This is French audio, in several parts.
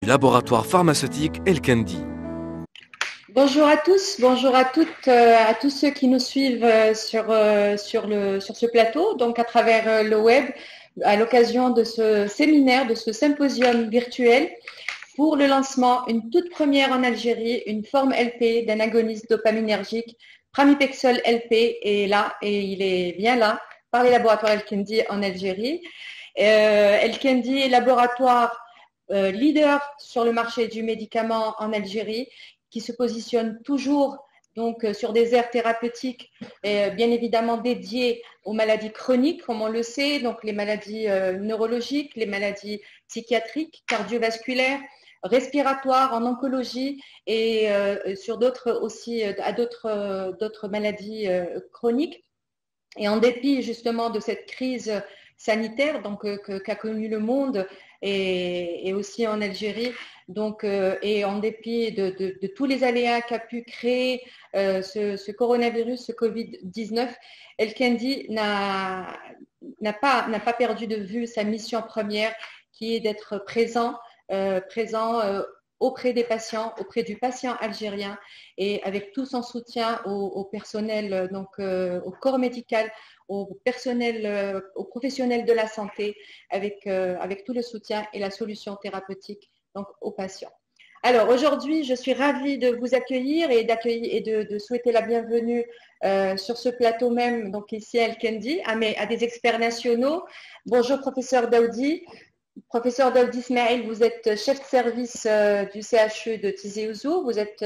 Laboratoire pharmaceutique El-Kendi. Bonjour à tous, bonjour à toutes, à tous ceux qui nous suivent sur ce plateau, donc à travers le web, à l'occasion de ce séminaire, de ce symposium virtuel pour le lancement, une toute première en Algérie, une forme LP d'un agoniste dopaminergique, Pramipexole LP, est là, et il est bien là, par les laboratoires El-Kendi en Algérie. El-Kendi est laboratoire leader sur le marché du médicament en Algérie, qui se positionne toujours donc sur des aires thérapeutiques bien évidemment dédiées aux maladies chroniques, comme on le sait, donc les maladies neurologiques, les maladies psychiatriques, cardiovasculaires, respiratoires, en oncologie et sur d'autres aussi à d'autres maladies chroniques. Et en dépit justement de cette crise sanitaire donc qu'a connu le monde et aussi en Algérie, donc et en dépit de tous les aléas qu'a pu créer ce coronavirus, ce Covid-19, El-Kendi n'a pas perdu de vue sa mission première, qui est d'être présent auprès des patients, auprès du patient algérien, et avec tout son soutien au personnel, donc au corps médical, au personnel, aux professionnels de la santé, avec tout le soutien et la solution thérapeutique donc aux patients. Alors aujourd'hui, je suis ravie de vous accueillir et de souhaiter la bienvenue sur ce plateau même, donc ici à El-Kendi, à des experts nationaux. Bonjour professeur Daoudi. Professeur Daoudi Ismail, vous êtes chef de service du CHU de Tizi Ouzou, vous êtes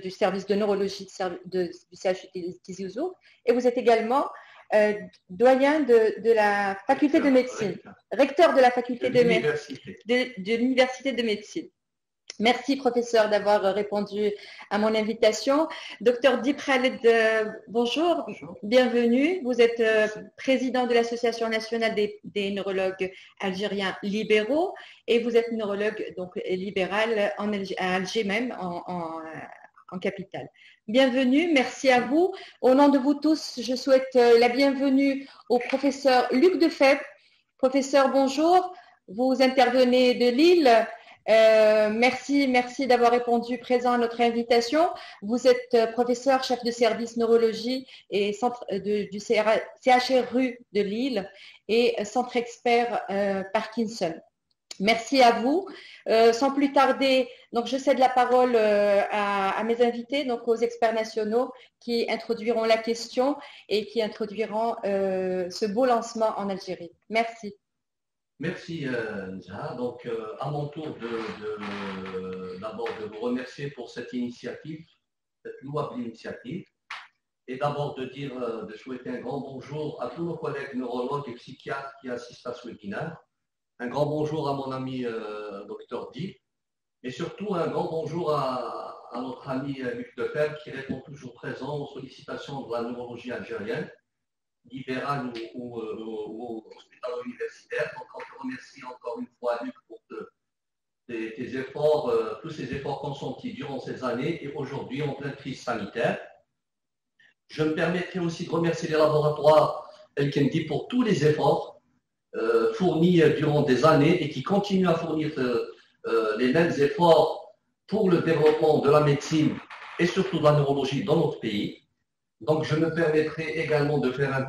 du service de neurologie du CHU de Tizi Ouzou, et vous êtes également doyen de la faculté de médecine, recteur de la faculté de l'université de médecine. Merci, professeur, d'avoir répondu à mon invitation. Docteur Dip Khaled, bonjour. Bonjour, bienvenue. Vous êtes président de l'Association nationale des neurologues algériens libéraux et vous êtes neurologue donc, libéral à Alger même, en capitale. Bienvenue, merci à vous. Au nom de vous tous, je souhaite la bienvenue au professeur Luc Defebvre. Professeur, bonjour. Vous intervenez de Lille. Merci d'avoir répondu présent à notre invitation. Vous êtes professeur, chef de service neurologie et centre du CHRU de Lille et centre expert Parkinson. Merci à vous. Sans plus tarder, donc je cède la parole à mes invités, donc aux experts nationaux qui introduiront la question et qui introduiront ce beau lancement en Algérie. Merci. Merci, Nza. Donc, à mon tour d'abord de vous remercier pour cette initiative, cette louable initiative, et d'abord de souhaiter un grand bonjour à tous nos collègues neurologues et psychiatres qui assistent à ce webinaire. Un grand bonjour à mon ami Dr Di, et surtout un grand bonjour à notre ami Luc Defebvre qui répond toujours présent aux sollicitations de la neurologie algérienne, libérale ou hospitalo-universitaire. Donc, on te remercie encore une fois, Luc, pour tes efforts, tous ces efforts consentis durant ces années et aujourd'hui en pleine crise sanitaire. Je me permettrai aussi de remercier les laboratoires El-Kendi pour tous les efforts fournis durant des années et qui continuent à fournir les mêmes efforts pour le développement de la médecine et surtout de la neurologie dans notre pays. Donc, je me permettrai également de faire une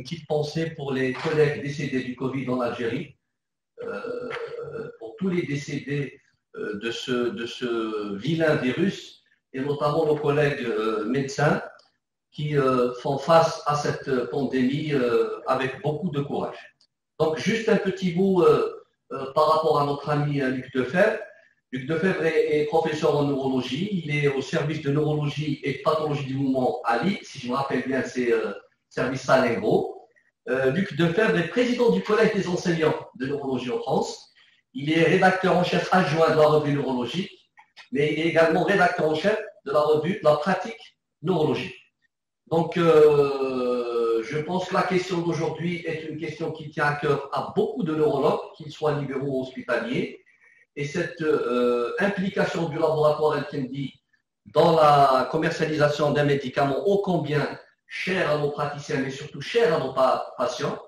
petite pensée pour les collègues décédés du Covid en Algérie, pour tous les décédés de ce vilain virus, et notamment nos collègues médecins qui font face à cette pandémie avec beaucoup de courage. Donc, juste un petit bout par rapport à notre ami Luc Defebvre. Luc Defebvre est professeur en neurologie. Il est au service de neurologie et de pathologie du mouvement à Lille. Si je me rappelle bien, c'est service Salingro. Luc Defebvre est président du collège des enseignants de neurologie en France. Il est rédacteur en chef adjoint de la revue neurologique, mais il est également rédacteur en chef de la revue de la pratique neurologique. Donc, je pense que la question d'aujourd'hui est une question qui tient à cœur à beaucoup de neurologues, qu'ils soient libéraux ou hospitaliers. Et cette implication du laboratoire El-Kendi dans la commercialisation d'un médicament ô combien cher à nos praticiens, mais surtout cher à nos patients,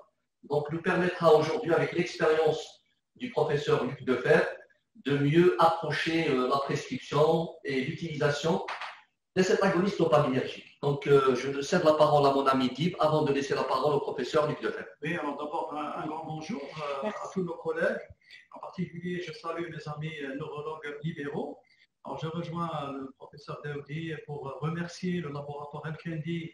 donc nous permettra aujourd'hui, avec l'expérience du professeur Luc Defebvre, de mieux approcher la prescription et l'utilisation de cet agoniste dopaminergique. Donc, je cède la parole à mon ami Guy avant de laisser la parole au professeur Luc Lefebvre. Oui, alors d'abord, un grand bonjour à tous nos collègues. En particulier, je salue mes amis neurologues libéraux. Alors, je rejoins le professeur Daoudi pour remercier le laboratoire El-Kendi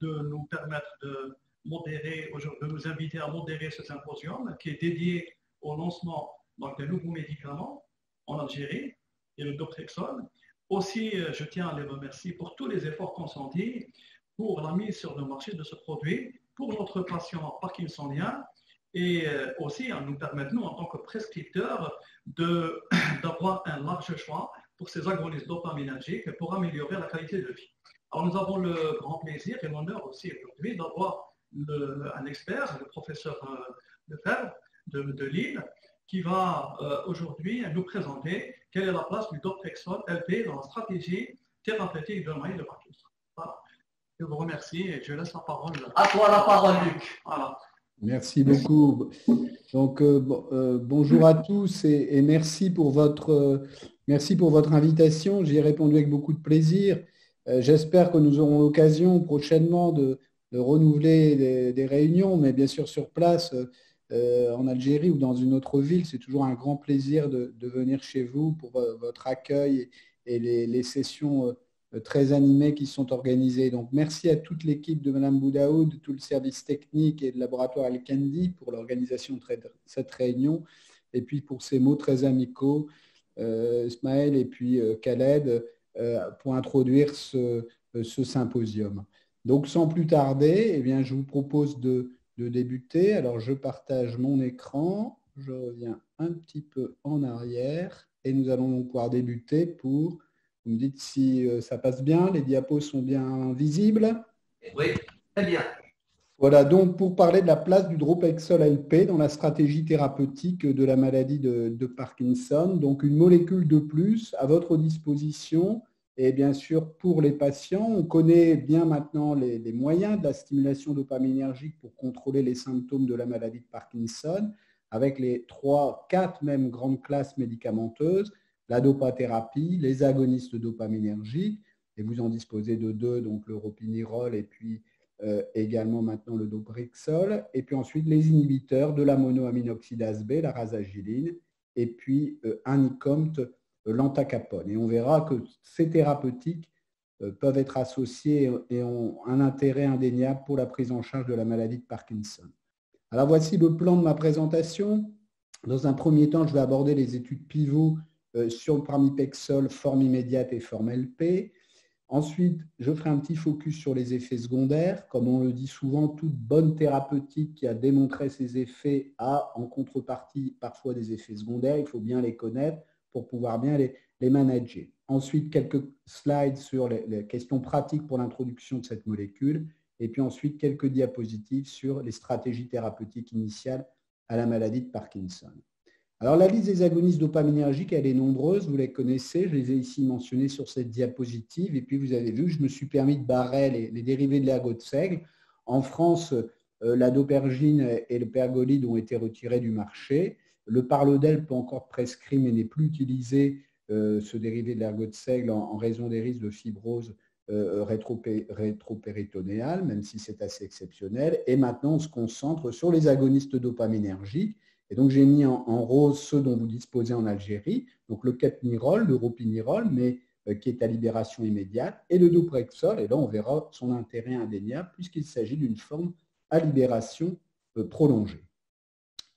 de nous permettre de nous inviter à modérer ce symposium qui est dédié au lancement des nouveaux médicaments en Algérie et le Doprexol. Aussi, je tiens à les remercier pour tous les efforts consentis pour la mise sur le marché de ce produit pour notre patient parkinsonien et aussi à nous permettre, nous, en tant que prescripteurs, d'avoir un large choix pour ces agonistes dopaminergiques pour améliorer la qualité de vie. Alors, nous avons le grand plaisir et l'honneur aussi aujourd'hui d'avoir un expert, le professeur Lefebvre de Lille, qui va aujourd'hui nous présenter quelle est la place du Doprexol LP dans la stratégie thérapeutique de maladie de Parkinson. Voilà. Je vous remercie et je laisse la parole. À toi la parole, Luc. Voilà. Merci beaucoup. Donc, bonjour à tous et merci pour votre invitation. J'y ai répondu avec beaucoup de plaisir. J'espère que nous aurons l'occasion prochainement de renouveler des réunions, mais bien sûr sur place, en Algérie ou dans une autre ville. C'est toujours un grand plaisir de venir chez vous pour votre accueil et les sessions très animées qui sont organisées. Donc, merci à toute l'équipe de Mme Boudaoud, tout le service technique et le laboratoire El-Kendi pour l'organisation de cette réunion et puis pour ces mots très amicaux, Ismaël et puis Khaled, pour introduire ce symposium. Donc, sans plus tarder, eh bien, je vous propose de débuter. Alors, je partage mon écran, je reviens un petit peu en arrière et nous allons donc pouvoir débuter pour... Vous me dites si ça passe bien, les diapos sont bien visibles? Oui, très bien. Voilà, donc pour parler de la place du Doprexol LP dans la stratégie thérapeutique de la maladie de Parkinson, donc une molécule de plus à votre disposition. Et bien sûr, pour les patients, on connaît bien maintenant les moyens de la stimulation dopaminergique pour contrôler les symptômes de la maladie de Parkinson, avec les 3-4 mêmes grandes classes médicamenteuses, la dopathérapie, les agonistes dopaminergiques, et vous en disposez de 2, donc le ropinirole et puis également maintenant le Doprexol, et puis ensuite les inhibiteurs de la monoaminoxydase B, la rasagiline, et puis Anicomt, l'antacapone. Et on verra que ces thérapeutiques peuvent être associées et ont un intérêt indéniable pour la prise en charge de la maladie de Parkinson. Alors voici le plan de ma présentation. Dans un premier temps, je vais aborder les études pivots sur le pramipexole, forme immédiate et forme LP. Ensuite, je ferai un petit focus sur les effets secondaires. Comme on le dit souvent, toute bonne thérapeutique qui a démontré ses effets a en contrepartie parfois des effets secondaires. Il faut bien les connaître pour pouvoir bien les manager. Ensuite, quelques slides sur les questions pratiques pour l'introduction de cette molécule. Et puis ensuite, quelques diapositives sur les stratégies thérapeutiques initiales à la maladie de Parkinson. Alors, la liste des agonistes dopaminergiques, elle est nombreuse, vous les connaissez, je les ai ici mentionnés sur cette diapositive. Et puis, vous avez vu, je me suis permis de barrer les dérivés de l'ergot de seigle. En France, la dopergine et le pergolide ont été retirés du marché. Le parlodel peut encore être prescrit, mais n'est plus utilisé, ce dérivé de l'ergot de seigle, en raison des risques de fibrose rétropéritonéale, même si c'est assez exceptionnel. Et maintenant, on se concentre sur les agonistes dopaminergiques. Et donc, j'ai mis en rose ceux dont vous disposez en Algérie, donc le keppnirol, le ropinirole, mais qui est à libération immédiate, et le Doprexol. Et là, on verra son intérêt indéniable puisqu'il s'agit d'une forme à libération prolongée.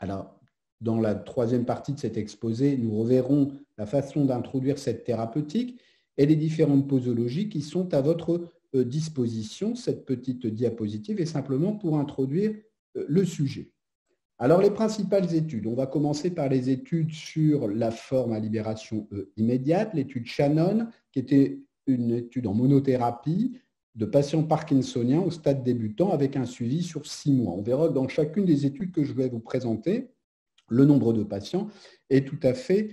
Alors, dans la troisième partie de cet exposé, nous reverrons la façon d'introduire cette thérapeutique et les différentes posologies qui sont à votre disposition. Cette petite diapositive est simplement pour introduire le sujet. Alors, les principales études, on va commencer par les études sur la forme à libération immédiate, l'étude Shannon, qui était une étude en monothérapie de patients parkinsoniens au stade débutant avec un suivi sur 6 mois. On verra que dans chacune des études que je vais vous présenter, le nombre de patients est tout à fait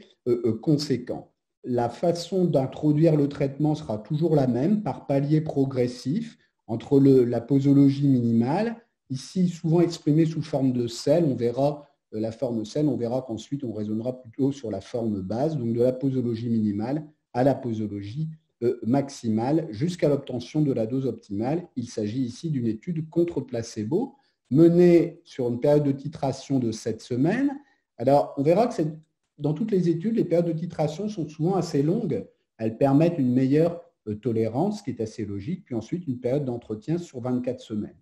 conséquent. La façon d'introduire le traitement sera toujours la même, par palier progressif, entre la posologie minimale, ici souvent exprimée sous forme de sel. On verra la forme SEL, on verra qu'ensuite on raisonnera plutôt sur la forme base, donc de la posologie minimale à la posologie maximale jusqu'à l'obtention de la dose optimale. Il s'agit ici d'une étude contre placebo menée sur une période de titration de 7 semaines. Alors, on verra que dans toutes les études, les périodes de titration sont souvent assez longues. Elles permettent une meilleure tolérance, ce qui est assez logique, puis ensuite une période d'entretien sur 24 semaines.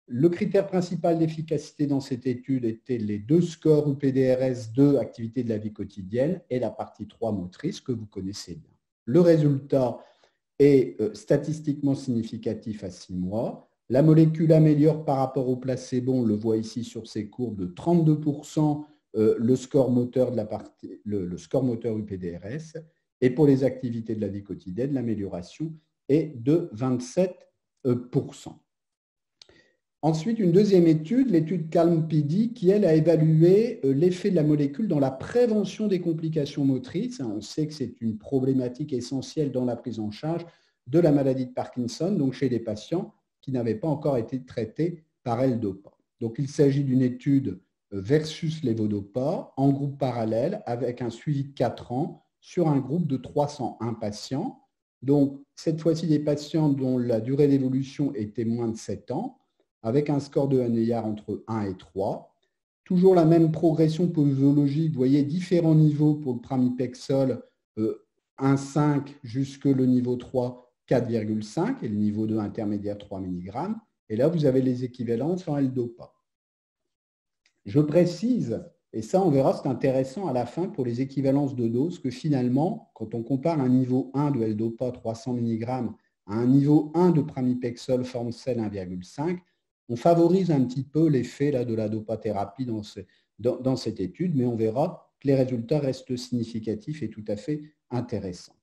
Le critère principal d'efficacité dans cette étude était les 2 scores UPDRS 2, activité de la vie quotidienne, et la partie 3 motrice, que vous connaissez bien. Le résultat est statistiquement significatif à 6 mois. La molécule améliore par rapport au placebo, on le voit ici sur ces courbes, de 32% le score moteur le score moteur UPDRS, et pour les activités de la vie quotidienne, l'amélioration est de 27%. Ensuite, une deuxième étude, l'étude CALM-PD, qui, elle, a évalué l'effet de la molécule dans la prévention des complications motrices. On sait que c'est une problématique essentielle dans la prise en charge de la maladie de Parkinson, donc chez des patients qui n'avaient pas encore été traités par L-Dopa. Donc, il s'agit d'une étude versus levodopa en groupe parallèle avec un suivi de 4 ans sur un groupe de 301 patients. Donc, cette fois-ci, des patients dont la durée d'évolution était moins de 7 ans, avec un score de Haneyard entre 1 et 3. Toujours la même progression posologique, vous voyez différents niveaux pour le pramipexole, 1,5 jusque le niveau 3, 4,5, et le niveau 2 intermédiaire 3 mg. Et là, vous avez les équivalences en L-Dopa. Je précise, et ça on verra, c'est intéressant à la fin pour les équivalences de doses, que finalement, quand on compare un niveau 1 de L-Dopa 300 mg à un niveau 1 de pramipexole forme SEL 1,5, on favorise un petit peu l'effet de la dopathérapie dans cette étude, mais on verra que les résultats restent significatifs et tout à fait intéressants.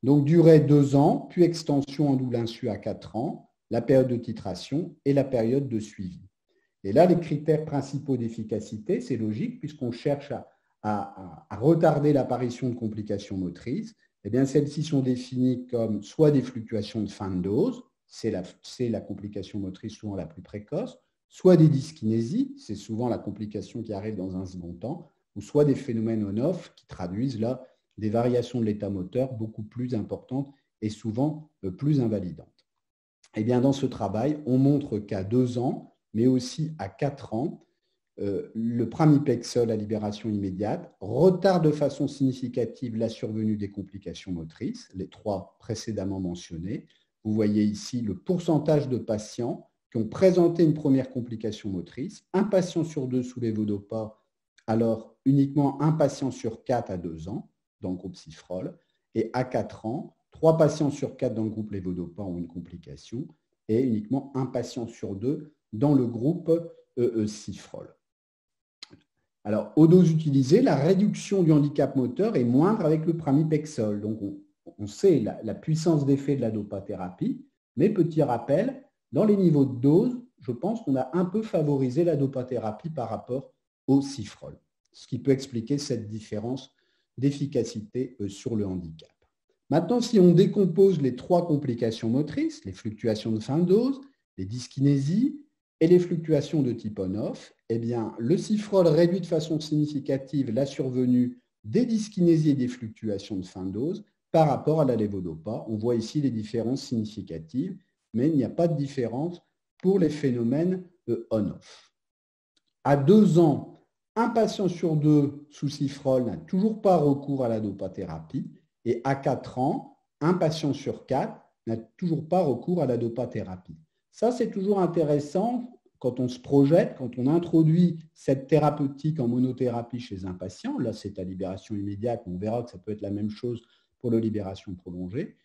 Donc, durée 2 ans, puis extension en double insu à 4 ans, la période de titration et la période de suivi. Et là, les critères principaux d'efficacité, c'est logique, puisqu'on cherche à retarder l'apparition de complications motrices. Eh bien, celles-ci sont définies comme soit des fluctuations de fin de dose, c'est la complication motrice souvent la plus précoce, soit des dyskinésies, c'est souvent la complication qui arrive dans un second temps, ou soit des phénomènes on-off qui traduisent là des variations de l'état moteur beaucoup plus importantes et souvent plus invalidantes. Eh bien, dans ce travail, on montre qu'à 2 ans, mais aussi à 4 ans, le pramipexole à libération immédiate retarde de façon significative la survenue des complications motrices, les 3 précédemment mentionnées. Vous voyez ici le pourcentage de patients qui ont présenté une première complication motrice, 1 patient sur 2 sous levodopa, alors uniquement 1 patient sur 4 à 2 ans dans le groupe Cifrol, et à 4 ans, 3 patients sur 4 dans le groupe levodopa ont une complication, et uniquement 1 patient sur 2 dans le groupe Cifrol. Alors, aux doses utilisées, la réduction du handicap moteur est moindre avec le pramipexole. Donc, on sait la puissance d'effet de la dopathérapie, mais petit rappel, dans les niveaux de dose, je pense qu'on a un peu favorisé la dopathérapie par rapport au Cifrol, ce qui peut expliquer cette différence d'efficacité sur le handicap. Maintenant, si on décompose les 3 complications motrices, les fluctuations de fin de dose, les dyskinésies et les fluctuations de type on-off, eh bien, le Cifrol réduit de façon significative la survenue des dyskinésies et des fluctuations de fin de dose par rapport à la levodopa. On voit ici les différences significatives, mais il n'y a pas de différence pour les phénomènes on-off. À 2 ans, 1 patient sur 2 sous Cifrol n'a toujours pas recours à la dopathérapie, et à 4 ans, 1 patient sur 4 n'a toujours pas recours à la dopathérapie. Ça, c'est toujours intéressant quand on se projette, quand on introduit cette thérapeutique en monothérapie chez un patient. Là, c'est à libération immédiate, on verra que ça peut être la même chose pour la libération prolongée.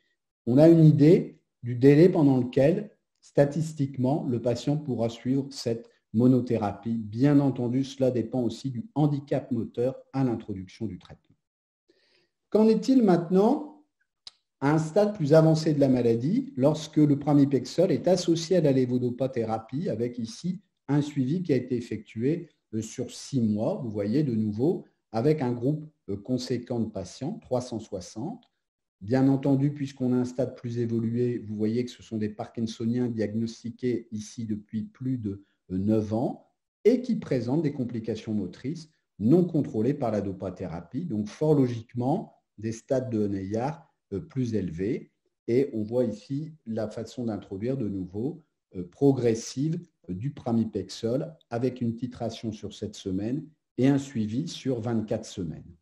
On a une idée du délai pendant lequel, statistiquement, le patient pourra suivre cette monothérapie. Bien entendu, cela dépend aussi du handicap moteur à l'introduction du traitement. Qu'en est-il maintenant à un stade plus avancé de la maladie lorsque le pramipexole est associé à la levodopa-thérapie avec ici un suivi qui a été effectué sur 6 mois, vous voyez de nouveau, avec un groupe conséquent de patients, 360. Bien entendu, puisqu'on a un stade plus évolué, vous voyez que ce sont des parkinsoniens diagnostiqués ici depuis plus de 9 ans. et qui présentent des complications motrices non contrôlées par la dopathérapie. Donc, fort logiquement, des stades de Honeyard plus élevés. Et on voit ici la façon d'introduire de nouveau progressive du pramipexole avec une titration sur 7 semaines et un suivi sur 24 semaines.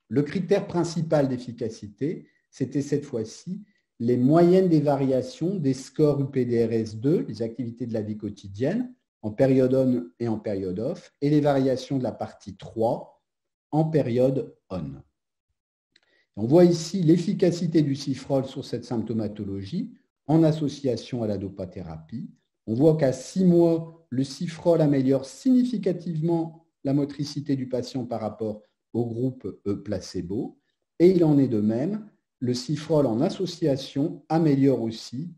Le critère principal d'efficacité, c'était cette fois-ci les moyennes des variations des scores UPDRS2, les activités de la vie quotidienne, en période on et en période off, et les variations de la partie 3 en période on. On voit ici l'efficacité du cifrol sur cette symptomatologie en association à la dopathérapie. On voit qu'à 6 mois, le cifrol améliore significativement la motricité du patient par rapport au groupe placebo. Et il en est de même, le cifrol en association améliore aussi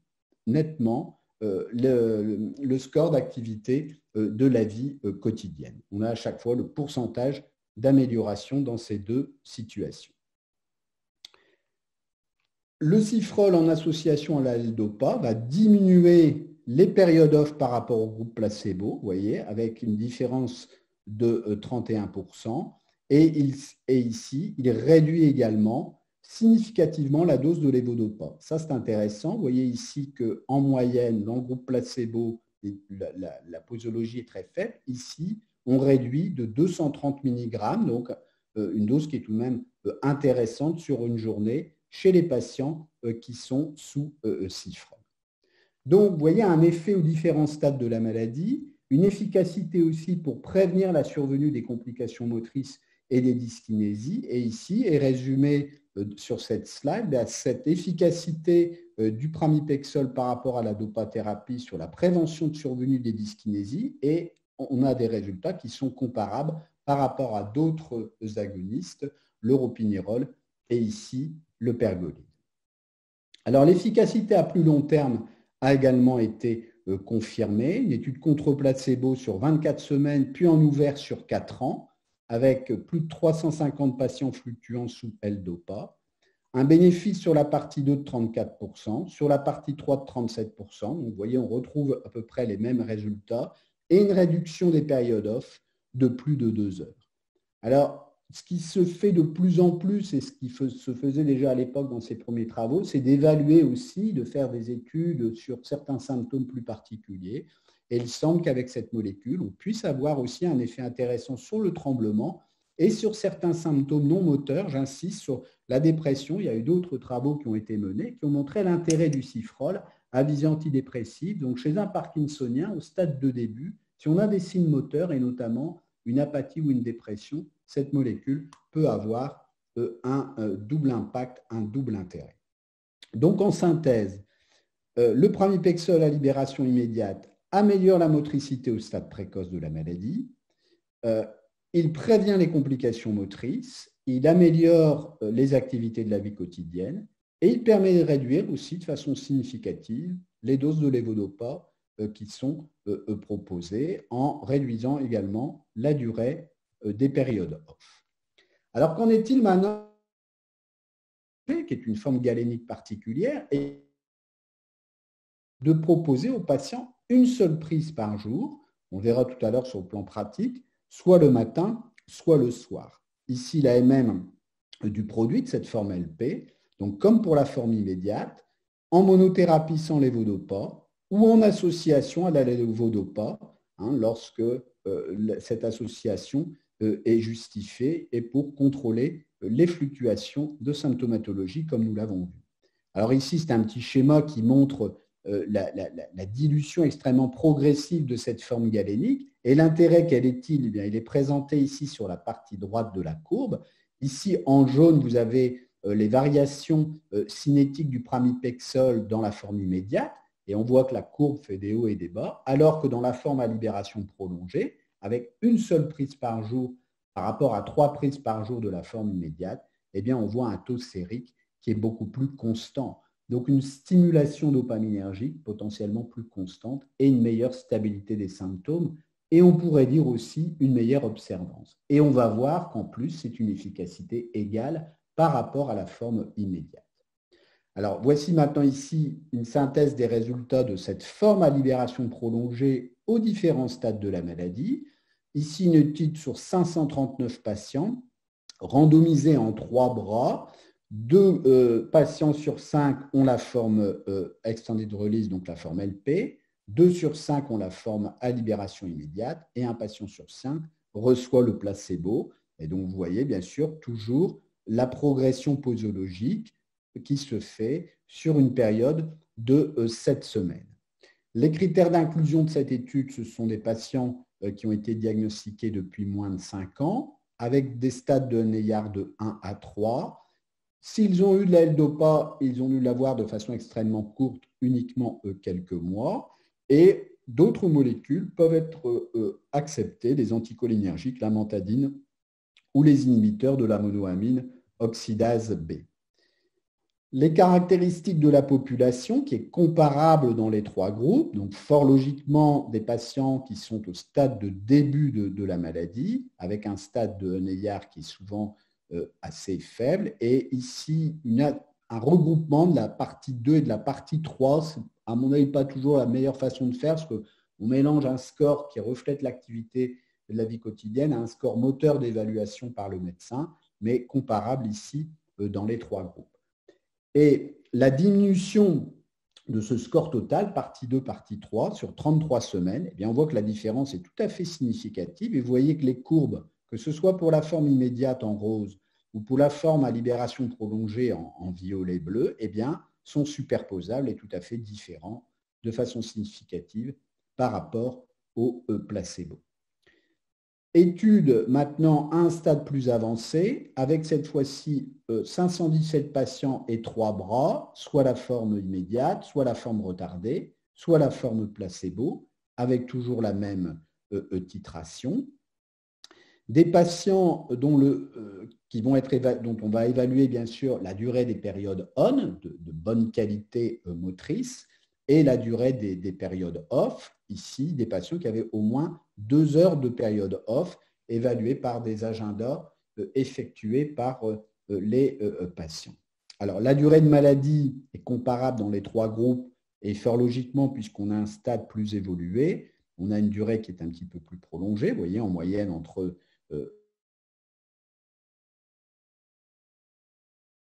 nettement le score d'activité de la vie quotidienne. On a à chaque fois le pourcentage d'amélioration dans ces deux situations. Le cifrol en association à la L-Dopa va diminuer les périodes off par rapport au groupe placebo, vous voyez, avec une différence de 31%. Et ici, il réduit également significativement la dose de lévodopa. Ça, c'est intéressant. Vous voyez ici qu'en moyenne, dans le groupe placebo, la posologie est très faible. Ici, on réduit de 230 mg, donc une dose qui est tout de même intéressante sur une journée chez les patients qui sont sous cifrol. Donc, vous voyez un effet aux différents stades de la maladie, une efficacité aussi pour prévenir la survenue des complications motrices et des dyskinésies. Et ici est résumé sur cette slide cette efficacité du pramipexole par rapport à la dopathérapie sur la prévention de survenue des dyskinésies. Et on a des résultats qui sont comparables par rapport à d'autres agonistes, l'europinérol et ici le pergolide. Alors l'efficacité à plus long terme a également été confirmée. Une étude contre placebo sur 24 semaines, puis en ouvert sur 4 ans, avec plus de 350 patients fluctuants sous L-Dopa. Un bénéfice sur la partie 2 de 34%, sur la partie 3 de 37%. Donc, vous voyez, on retrouve à peu près les mêmes résultats et une réduction des périodes off de plus de 2 heures. Alors, ce qui se fait de plus en plus et ce qui se faisait déjà à l'époque dans ces premiers travaux, c'est d'évaluer aussi, de faire des études sur certains symptômes plus particuliers. Et il semble qu'avec cette molécule, on puisse avoir aussi un effet intéressant sur le tremblement et sur certains symptômes non moteurs. J'insiste sur la dépression. Il y a eu d'autres travaux qui ont été menés qui ont montré l'intérêt du cifrol à visée antidépressive. Donc, chez un parkinsonien, au stade de début, si on a des signes moteurs et notamment une apathie ou une dépression, cette molécule peut avoir un double impact, un double intérêt. Donc, en synthèse, le pramipexole à libération immédiate améliore la motricité au stade précoce de la maladie, il prévient les complications motrices, il améliore les activités de la vie quotidienne et il permet de réduire aussi de façon significative les doses de lévodopa qui sont proposées en réduisant également la durée des périodes off. Alors qu'en est-il maintenant, qui est une forme galénique particulière, et de proposer aux patients une seule prise par jour, on verra tout à l'heure sur le plan pratique, soit le matin, soit le soir. Ici, la MM du produit de cette forme LP, donc comme pour la forme immédiate, en monothérapie sans lévodopa ou en association à la lévodopa, lorsque cette association est justifiée et pour contrôler les fluctuations de symptomatologie comme nous l'avons vu. Alors ici, c'est un petit schéma qui montre la dilution extrêmement progressive de cette forme galénique. Et l'intérêt, quel est-il? Eh bien, il est présenté ici sur la partie droite de la courbe. Ici, en jaune, vous avez les variations cinétiques du pramipexole dans la forme immédiate. Et on voit que la courbe fait des hauts et des bas, alors que dans la forme à libération prolongée, avec une seule prise par jour par rapport à 3 prises par jour de la forme immédiate, eh bien, on voit un taux sérique qui est beaucoup plus constant. Donc, une stimulation dopaminergique potentiellement plus constante et une meilleure stabilité des symptômes. Et on pourrait dire aussi une meilleure observance. Et on va voir qu'en plus, c'est une efficacité égale par rapport à la forme immédiate. Alors, voici maintenant ici une synthèse des résultats de cette forme à libération prolongée aux différents stades de la maladie. Ici, une étude sur 539 patients, randomisés en 3 bras. 2 patients sur 5 ont la forme extended release, donc la forme LP. 2 sur 5 ont la forme à libération immédiate et un patient sur 5 reçoit le placebo. Et donc, vous voyez bien sûr toujours la progression posologique qui se fait sur une période de 7 semaines. Les critères d'inclusion de cette étude, ce sont des patients qui ont été diagnostiqués depuis moins de 5 ans, avec des stades de Neillard de 1 à 3. S'ils ont eu de la L-DOPA, ils ont dû l'avoir de façon extrêmement courte, uniquement quelques mois. Et d'autres molécules peuvent être acceptées, des anticholinergiques, l'amantadine ou les inhibiteurs de la monoamine oxydase B. Les caractéristiques de la population, qui est comparable dans les 3 groupes, donc fort logiquement des patients qui sont au stade de début de la maladie, avec un stade de Neillard qui est souvent assez faible, et ici un regroupement de la partie 2 et de la partie 3, c'est à mon avis pas toujours la meilleure façon de faire, parce qu'on mélange un score qui reflète l'activité de la vie quotidienne à un score moteur d'évaluation par le médecin, mais comparable ici dans les 3 groupes. Et la diminution de ce score total, partie 2, partie 3, sur 33 semaines, eh bien on voit que la différence est tout à fait significative. Et vous voyez que les courbes, que ce soit pour la forme immédiate en rose ou pour la forme à libération prolongée en violet bleu, eh bien, sont superposables et tout à fait différents de façon significative par rapport au placebo. Étude maintenant à un stade plus avancé, avec cette fois-ci 517 patients et 3 bras, soit la forme immédiate, soit la forme retardée, soit la forme placebo, avec toujours la même titration. Des patients dont on va évaluer bien sûr la durée des périodes on, de bonne qualité motrice, et la durée des périodes off, ici des patients qui avaient au moins 2 heures de période off évaluées par des agendas effectués par les patients. Alors la durée de maladie est comparable dans les 3 groupes et fort logiquement puisqu'on a un stade plus évolué, on a une durée qui est un petit peu plus prolongée, vous voyez en moyenne entre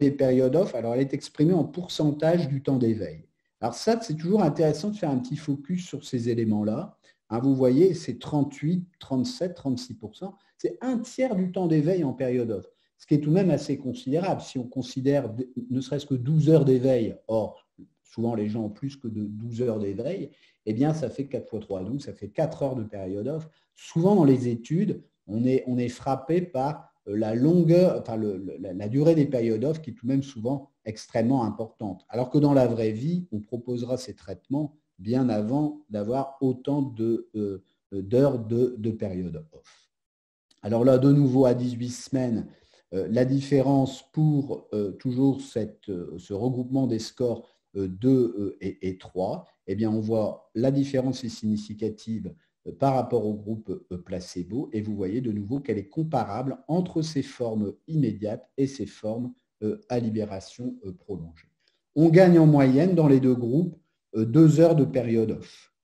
les périodes off, alors elle est exprimée en pourcentage du temps d'éveil. Alors ça, c'est toujours intéressant de faire un petit focus sur ces éléments-là. Hein, vous voyez, c'est 38, 37, 36%. C'est un tiers du temps d'éveil en période off, ce qui est tout de même assez considérable. Si on considère ne serait-ce que 12 heures d'éveil, or, souvent les gens ont plus que de 12 heures d'éveil, eh bien, ça fait 4 x 3, donc ça fait 4 heures de période off. Souvent, dans les études, on est frappé par la longueur, enfin la durée des périodes off qui est tout de même souvent extrêmement importante. Alors que dans la vraie vie, on proposera ces traitements bien avant d'avoir autant d'heures de période off. Alors là, de nouveau, à 18 semaines, la différence pour toujours ce regroupement des scores 2 et 3, eh bien, on voit la différence est significative par rapport au groupe placebo, et vous voyez de nouveau qu'elle est comparable entre ces formes immédiates et ces formes à libération prolongée. On gagne en moyenne dans les 2 groupes 2 heures de période off.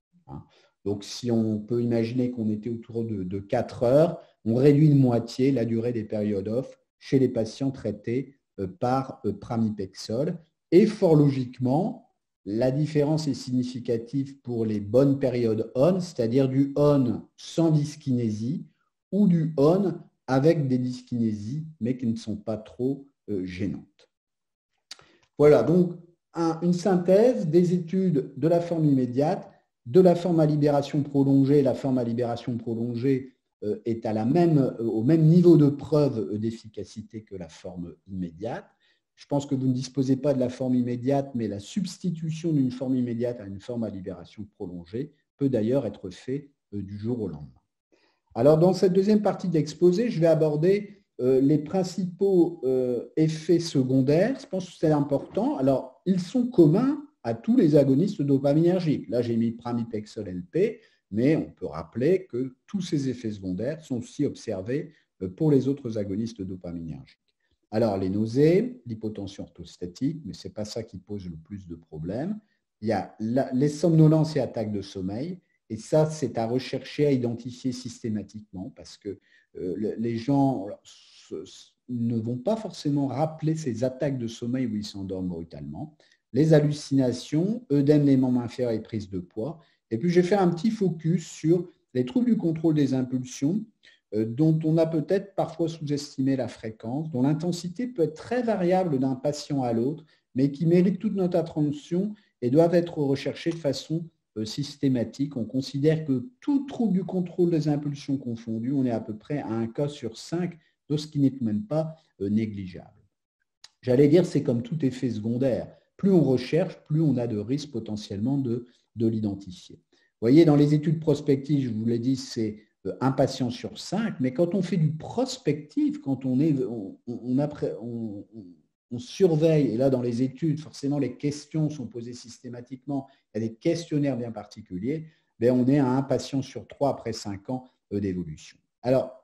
Donc, si on peut imaginer qu'on était autour de 4 heures, on réduit de moitié la durée des périodes off chez les patients traités par pramipexole. Et fort logiquement, la différence est significative pour les bonnes périodes on, c'est-à-dire du on sans dyskinésie ou du on avec des dyskinésies, mais qui ne sont pas trop gênantes. Voilà, donc une synthèse des études de la forme immédiate, de la forme à libération prolongée. La forme à libération prolongée est au même niveau de preuve d'efficacité que la forme immédiate. Je pense que vous ne disposez pas de la forme immédiate, mais la substitution d'une forme immédiate à une forme à libération prolongée peut d'ailleurs être fait du jour au lendemain. Alors, dans cette deuxième partie de l'exposé, je vais aborder les principaux effets secondaires. Je pense que c'est important. Alors, ils sont communs à tous les agonistes dopaminergiques. Là, j'ai mis pramipexole LP, mais on peut rappeler que tous ces effets secondaires sont aussi observés pour les autres agonistes dopaminergiques. Alors, les nausées, l'hypotension orthostatique, mais ce n'est pas ça qui pose le plus de problèmes. Il y a les somnolences et attaques de sommeil, et ça, c'est à rechercher, à identifier systématiquement, parce que les gens ne vont pas forcément rappeler ces attaques de sommeil où ils s'endorment brutalement. Les hallucinations, œdème des membres inférieurs et prise de poids. Et puis, je vais faire un petit focus sur les troubles du contrôle des impulsions, dont on a peut-être parfois sous-estimé la fréquence, dont l'intensité peut être très variable d'un patient à l'autre, mais qui méritent toute notre attention et doivent être recherchés de façon systématique. On considère que tout trouble du contrôle des impulsions confondu, on est à peu près à un cas sur 5, de ce qui n'est même pas négligeable. J'allais dire, c'est comme tout effet secondaire. Plus on recherche, plus on a de risques potentiellement de l'identifier. Vous voyez, dans les études prospectives, je vous l'ai dit, c'est un patient sur 5, mais quand on fait du prospectif, quand on surveille, et là dans les études, forcément les questions sont posées systématiquement, il y a des questionnaires bien particuliers, mais on est à un patient sur 3 après 5 ans d'évolution. Alors,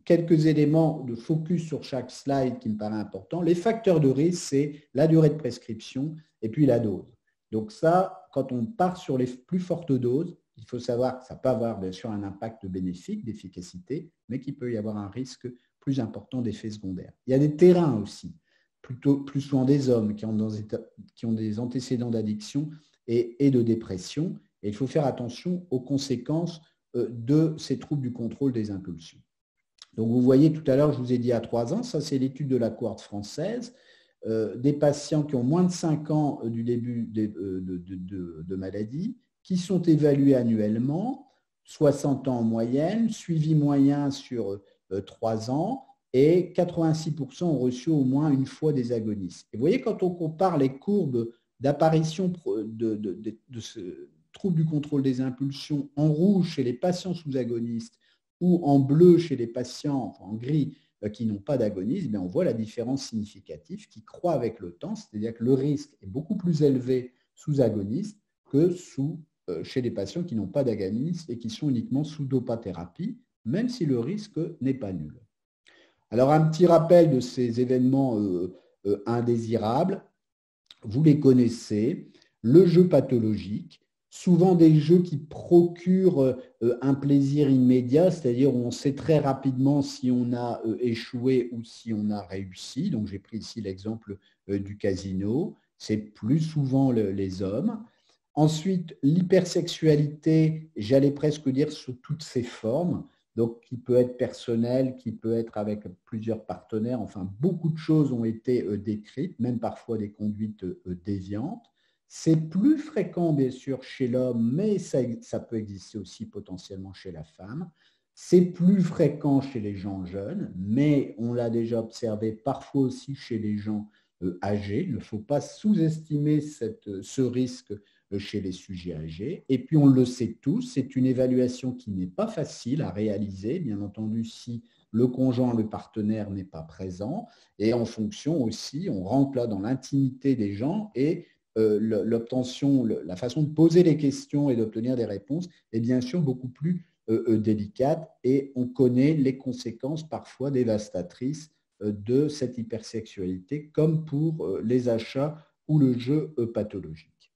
quelques éléments de focus sur chaque slide qui me paraît important. Les facteurs de risque, c'est la durée de prescription et puis la dose. Donc ça, quand on part sur les plus fortes doses, il faut savoir que ça peut avoir bien sûr un impact bénéfique, d'efficacité, mais qu'il peut y avoir un risque plus important d'effets secondaires. Il y a des terrains aussi, plus souvent des hommes qui ont des antécédents d'addiction et de dépression. Et il faut faire attention aux conséquences de ces troubles du contrôle des impulsions. Donc, vous voyez, tout à l'heure, je vous ai dit à 3 ans, ça c'est l'étude de la cohorte française, des patients qui ont moins de 5 ans du début de maladie, qui sont évalués annuellement, 60 ans en moyenne, suivi moyen sur 3 ans, et 86% ont reçu au moins une fois des agonistes. Et vous voyez, quand on compare les courbes d'apparition de ce trouble du contrôle des impulsions en rouge chez les patients sous agonistes ou en bleu chez les patients, enfin en gris, qui n'ont pas d'agonisme, on voit la différence significative qui croît avec le temps, c'est-à-dire que le risque est beaucoup plus élevé sous agoniste que chez les patients qui n'ont pas d'agoniste et qui sont uniquement sous dopathérapie, même si le risque n'est pas nul. Alors, un petit rappel de ces événements indésirables, vous les connaissez, le jeu pathologique, souvent des jeux qui procurent un plaisir immédiat, c'est-à-dire où on sait très rapidement si on a échoué ou si on a réussi. Donc, j'ai pris ici l'exemple du casino. C'est plus souvent les hommes. Ensuite, l'hypersexualité, j'allais presque dire sous toutes ses formes, donc qui peut être personnel, qui peut être avec plusieurs partenaires. Enfin, beaucoup de choses ont été décrites, même parfois des conduites déviantes. C'est plus fréquent, bien sûr, chez l'homme, mais ça peut exister aussi potentiellement chez la femme. C'est plus fréquent chez les gens jeunes, mais on l'a déjà observé parfois aussi chez les gens âgés. Il ne faut pas sous-estimer ce risque chez les sujets âgés. Et puis, on le sait tous, c'est une évaluation qui n'est pas facile à réaliser, bien entendu, si le conjoint, le partenaire n'est pas présent. Et en fonction aussi, on rentre là dans l'intimité des gens et l'obtention, la façon de poser les questions et d'obtenir des réponses est bien sûr beaucoup plus délicate et on connaît les conséquences parfois dévastatrices de cette hypersexualité comme pour les achats ou le jeu pathologique.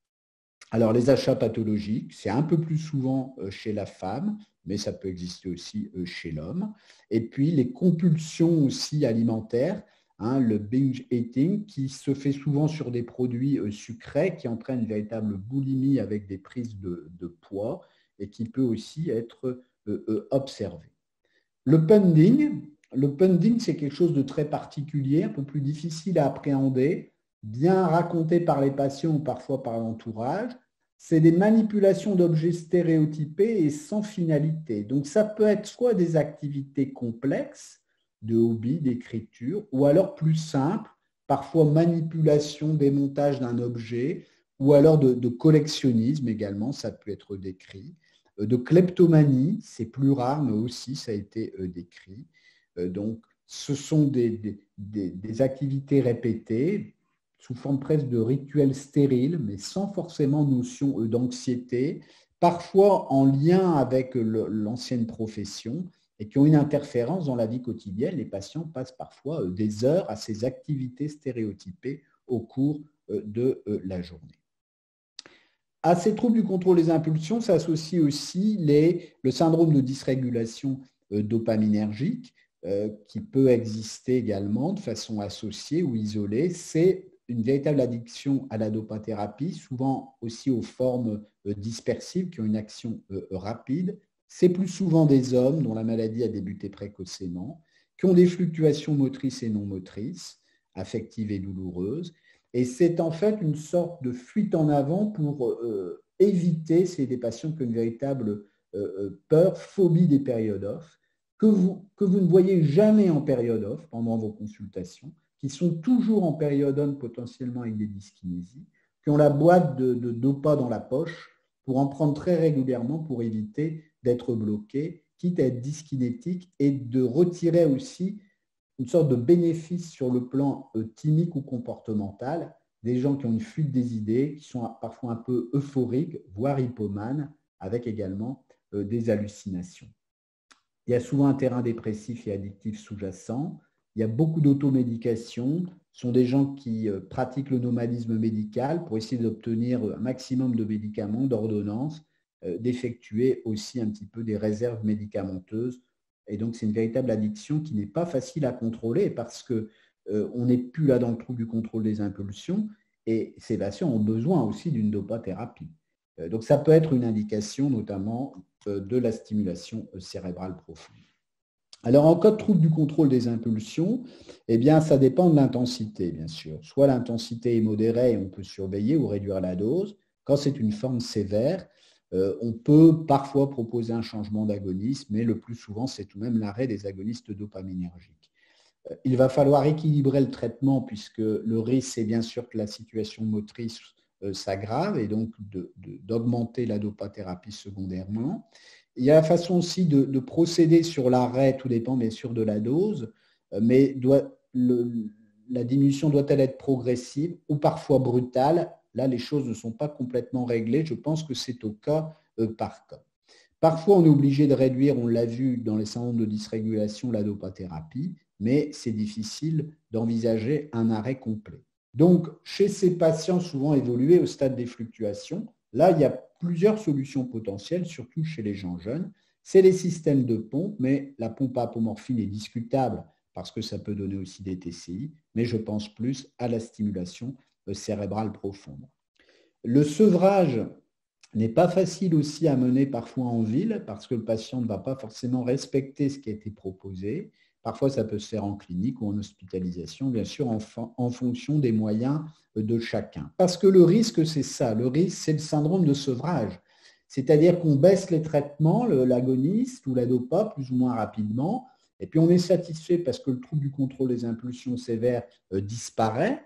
Alors les achats pathologiques, c'est un peu plus souvent chez la femme, mais ça peut exister aussi chez l'homme. Et puis les compulsions aussi alimentaires, le binge eating, qui se fait souvent sur des produits sucrés, qui entraîne une véritable boulimie avec des prises de poids et qui peut aussi être observé. Le punding, c'est quelque chose de très particulier, un peu plus difficile à appréhender, bien raconté par les patients ou parfois par l'entourage. C'est des manipulations d'objets stéréotypés et sans finalité. Donc ça peut être soit des activités complexes, de hobby, d'écriture, ou alors plus simple, parfois manipulation, démontage d'un objet, ou alors de collectionnisme également, ça peut être décrit. De kleptomanie, c'est plus rare, mais aussi ça a été décrit. Donc, ce sont des activités répétées, sous forme presque de rituels stériles, mais sans forcément notion d'anxiété, parfois en lien avec l'ancienne profession, et qui ont une interférence dans la vie quotidienne. Les patients passent parfois des heures à ces activités stéréotypées au cours de la journée. À ces troubles du contrôle des impulsions s'associe aussi le syndrome de dysrégulation dopaminergique qui peut exister également de façon associée ou isolée. C'est une véritable addiction à la dopathérapie, souvent aussi aux formes dispersives qui ont une action rapide. C'est plus souvent des hommes dont la maladie a débuté précocement, qui ont des fluctuations motrices et non motrices, affectives et douloureuses. Et c'est en fait une sorte de fuite en avant pour éviter, c'est des patients qui ont une véritable peur, phobie des périodes off, que vous ne voyez jamais en période off pendant vos consultations, qui sont toujours en période on potentiellement avec des dyskinésies, qui ont la boîte de dopa dans la poche pour en prendre très régulièrement pour éviter d'être bloqués, quitte à être dyskinétique et de retirer aussi une sorte de bénéfice sur le plan thymique ou comportemental, des gens qui ont une fuite des idées, qui sont parfois un peu euphoriques, voire hypomanes, avec également des hallucinations. Il y a souvent un terrain dépressif et addictif sous-jacent. Il y a beaucoup d'automédication. Ce sont des gens qui pratiquent le nomadisme médical pour essayer d'obtenir un maximum de médicaments, d'ordonnances, d'effectuer aussi un petit peu des réserves médicamenteuses. Et donc, c'est une véritable addiction qui n'est pas facile à contrôler parce qu'on n'est plus là dans le trou du contrôle des impulsions et ces patients ont besoin aussi d'une dopathérapie. Donc, ça peut être une indication notamment de la stimulation cérébrale profonde. Alors, en cas de trouble du contrôle des impulsions, eh bien, ça dépend de l'intensité, bien sûr. Soit l'intensité est modérée et on peut surveiller ou réduire la dose. Quand c'est une forme sévère, on peut parfois proposer un changement d'agonisme, mais le plus souvent, c'est tout de même l'arrêt des agonistes dopaminergiques. Il va falloir équilibrer le traitement puisque le risque, c'est bien sûr que la situation motrice s'aggrave et donc d'augmenter la dopathérapie secondairement. Il y a la façon aussi de procéder sur l'arrêt, tout dépend bien sûr de la dose, mais la diminution doit-elle être progressive ou parfois brutale? Là, les choses ne sont pas complètement réglées. Je pense que c'est au cas par cas. Parfois, on est obligé de réduire, on l'a vu dans les syndromes de dysrégulation, la dopathérapie, mais c'est difficile d'envisager un arrêt complet. Donc, chez ces patients souvent évolués au stade des fluctuations, là, il y a plusieurs solutions potentielles, surtout chez les gens jeunes. C'est les systèmes de pompe, mais la pompe à apomorphine est discutable parce que ça peut donner aussi des TCI, mais je pense plus à la stimulation cérébrale profonde. Le sevrage n'est pas facile aussi à mener parfois en ville parce que le patient ne va pas forcément respecter ce qui a été proposé. Parfois, ça peut se faire en clinique ou en hospitalisation, bien sûr, en fonction des moyens de chacun. Parce que le risque, c'est ça. Le risque, c'est le syndrome de sevrage. C'est-à-dire qu'on baisse les traitements, l'agoniste ou la dopa, plus ou moins rapidement, et puis on est satisfait parce que le trouble du contrôle des impulsions sévères disparaît,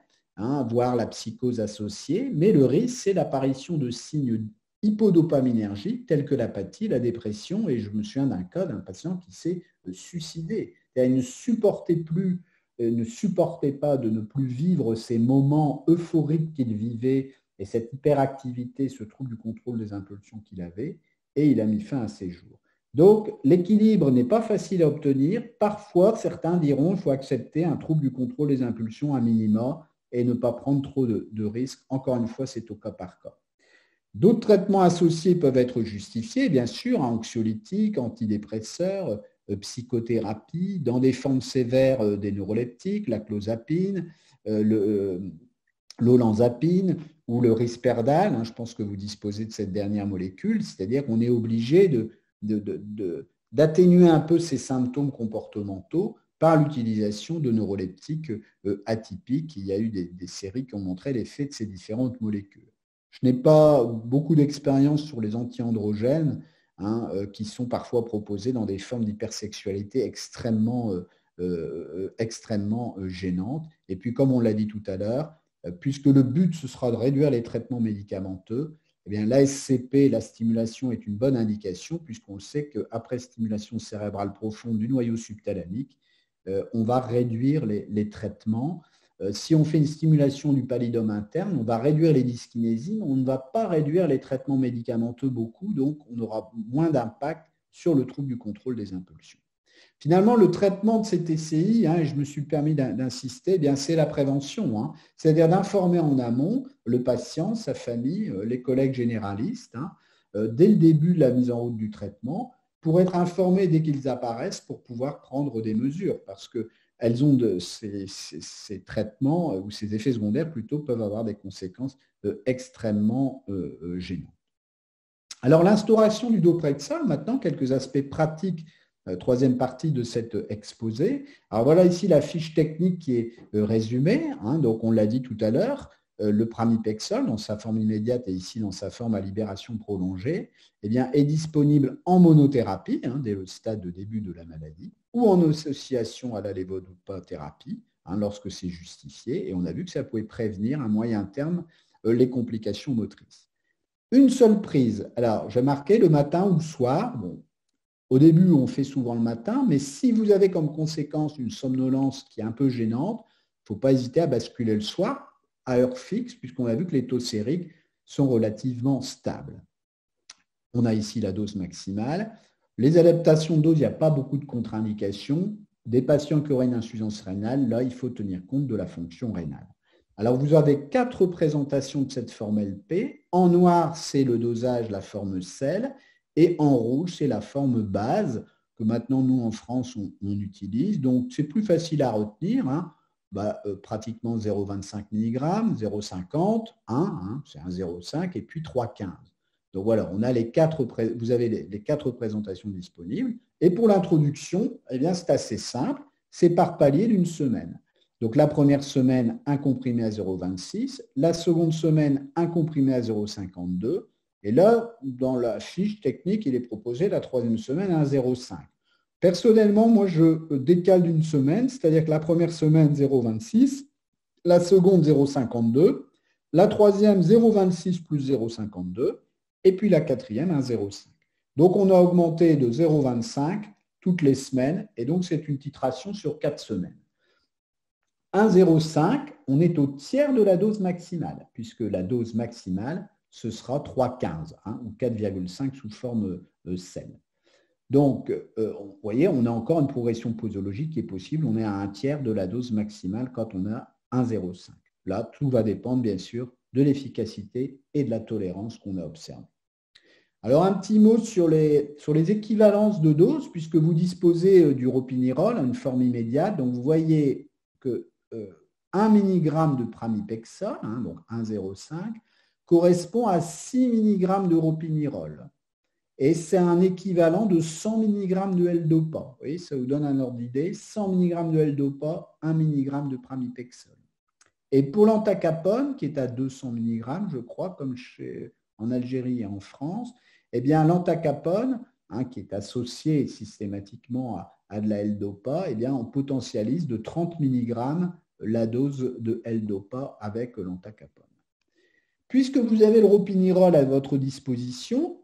voire la psychose associée, mais le risque, c'est l'apparition de signes hypodopaminergiques tels que l'apathie, la dépression, et je me souviens d'un cas d'un patient qui s'est suicidé. Il ne supportait pas de ne plus vivre ces moments euphoriques qu'il vivait et cette hyperactivité, ce trouble du contrôle des impulsions qu'il avait, et il a mis fin à ses jours. Donc, l'équilibre n'est pas facile à obtenir. Parfois, certains diront qu'il faut accepter un trouble du contrôle des impulsions à minima et ne pas prendre trop de risques. Encore une fois, c'est au cas par cas. D'autres traitements associés peuvent être justifiés, bien sûr, anxiolytiques, antidépresseurs, psychothérapie, dans des formes sévères des neuroleptiques, la clozapine, l'olanzapine ou le risperdal. Je pense que vous disposez de cette dernière molécule, c'est-à-dire qu'on est obligé d'atténuer un peu ces symptômes comportementaux par l'utilisation de neuroleptiques atypiques. Il y a eu des séries qui ont montré l'effet de ces différentes molécules. Je n'ai pas beaucoup d'expérience sur les antiandrogènes qui sont parfois proposés dans des formes d'hypersexualité extrêmement gênantes. Et puis, comme on l'a dit tout à l'heure, puisque le but, ce sera de réduire les traitements médicamenteux, eh bien, l'ASCP, la stimulation, est une bonne indication, puisqu'on sait qu'après stimulation cérébrale profonde du noyau subthalamique, on va réduire les traitements. Si on fait une stimulation du pallidum interne, on va réduire les dyskinésies, mais on ne va pas réduire les traitements médicamenteux beaucoup, donc on aura moins d'impact sur le trouble du contrôle des impulsions. Finalement, le traitement de ces TCI, et je me suis permis d'insister, c'est la prévention. C'est-à-dire d'informer en amont le patient, sa famille, les collègues généralistes, dès le début de la mise en route du traitement, pour être informés dès qu'ils apparaissent, pour pouvoir prendre des mesures, parce que ces traitements ou ces effets secondaires plutôt peuvent avoir des conséquences extrêmement gênantes. Alors l'instauration du Doprexol, maintenant, quelques aspects pratiques, troisième partie de cet exposé. Alors voilà ici la fiche technique qui est résumée, donc on l'a dit tout à l'heure, le pramipexole dans sa forme immédiate et ici dans sa forme à libération prolongée, est disponible en monothérapie dès le stade de début de la maladie ou en association à la lévodopa-thérapie lorsque c'est justifié, et on a vu que ça pouvait prévenir à moyen terme les complications motrices. Une seule prise, alors j'ai marqué le matin ou le soir. Bon, au début, on fait souvent le matin, mais si vous avez comme conséquence une somnolence qui est un peu gênante, il ne faut pas hésiter à basculer le soir à heure fixe, puisqu'on a vu que les taux sériques sont relativement stables. On a ici la dose maximale. Les adaptations de dose, il n'y a pas beaucoup de contre-indications. Des patients qui auraient une insuffisance rénale, là, il faut tenir compte de la fonction rénale. Alors, vous avez 4 présentations de cette forme LP. En noir, c'est le dosage, la forme sel. Et en rouge, c'est la forme base que maintenant, nous, en France, on utilise. Donc, c'est plus facile à retenir. Pratiquement 0,25 mg, 0,50, 1, c'est un 0,5 et puis 3,15. Donc voilà, on a vous avez les 4 présentations disponibles. Et pour l'introduction, c'est assez simple. C'est par palier d'une semaine. Donc la première semaine, un comprimé à 0,26. La seconde semaine, un comprimé à 0,52. Et là, dans la fiche technique, il est proposé la troisième semaine à 0,5. Personnellement, moi, je décale d'une semaine, c'est-à-dire que la première semaine, 0,26, la seconde, 0,52, la troisième, 0,26 plus 0,52, et puis la quatrième, 1,05. Donc, on a augmenté de 0,25 toutes les semaines, et donc c'est une titration sur 4 semaines. 1,05, on est au tiers de la dose maximale, puisque la dose maximale, ce sera 3,15 ou 4,5 sous forme sel. Donc, vous voyez, on a encore une progression posologique qui est possible. On est à un tiers de la dose maximale quand on a 1,05. Là, tout va dépendre, bien sûr, de l'efficacité et de la tolérance qu'on a observée. Alors, un petit mot sur les équivalences de doses, puisque vous disposez du ropinirole, une forme immédiate. Donc, vous voyez que 1 mg de pramipexole, donc 1,05, correspond à 6 mg de ropinirole. Et c'est un équivalent de 100 mg de L-Dopa. Vous voyez, ça vous donne un ordre d'idée. 100 mg de L-Dopa, 1 mg de pramipexole. Et pour l'antacapone, qui est à 200 mg, je crois, comme en Algérie et en France, l'antacapone, qui est associé systématiquement à de la L-Dopa, on potentialise de 30 mg la dose de L-Dopa avec l'antacapone. Puisque vous avez le ropinirole à votre disposition,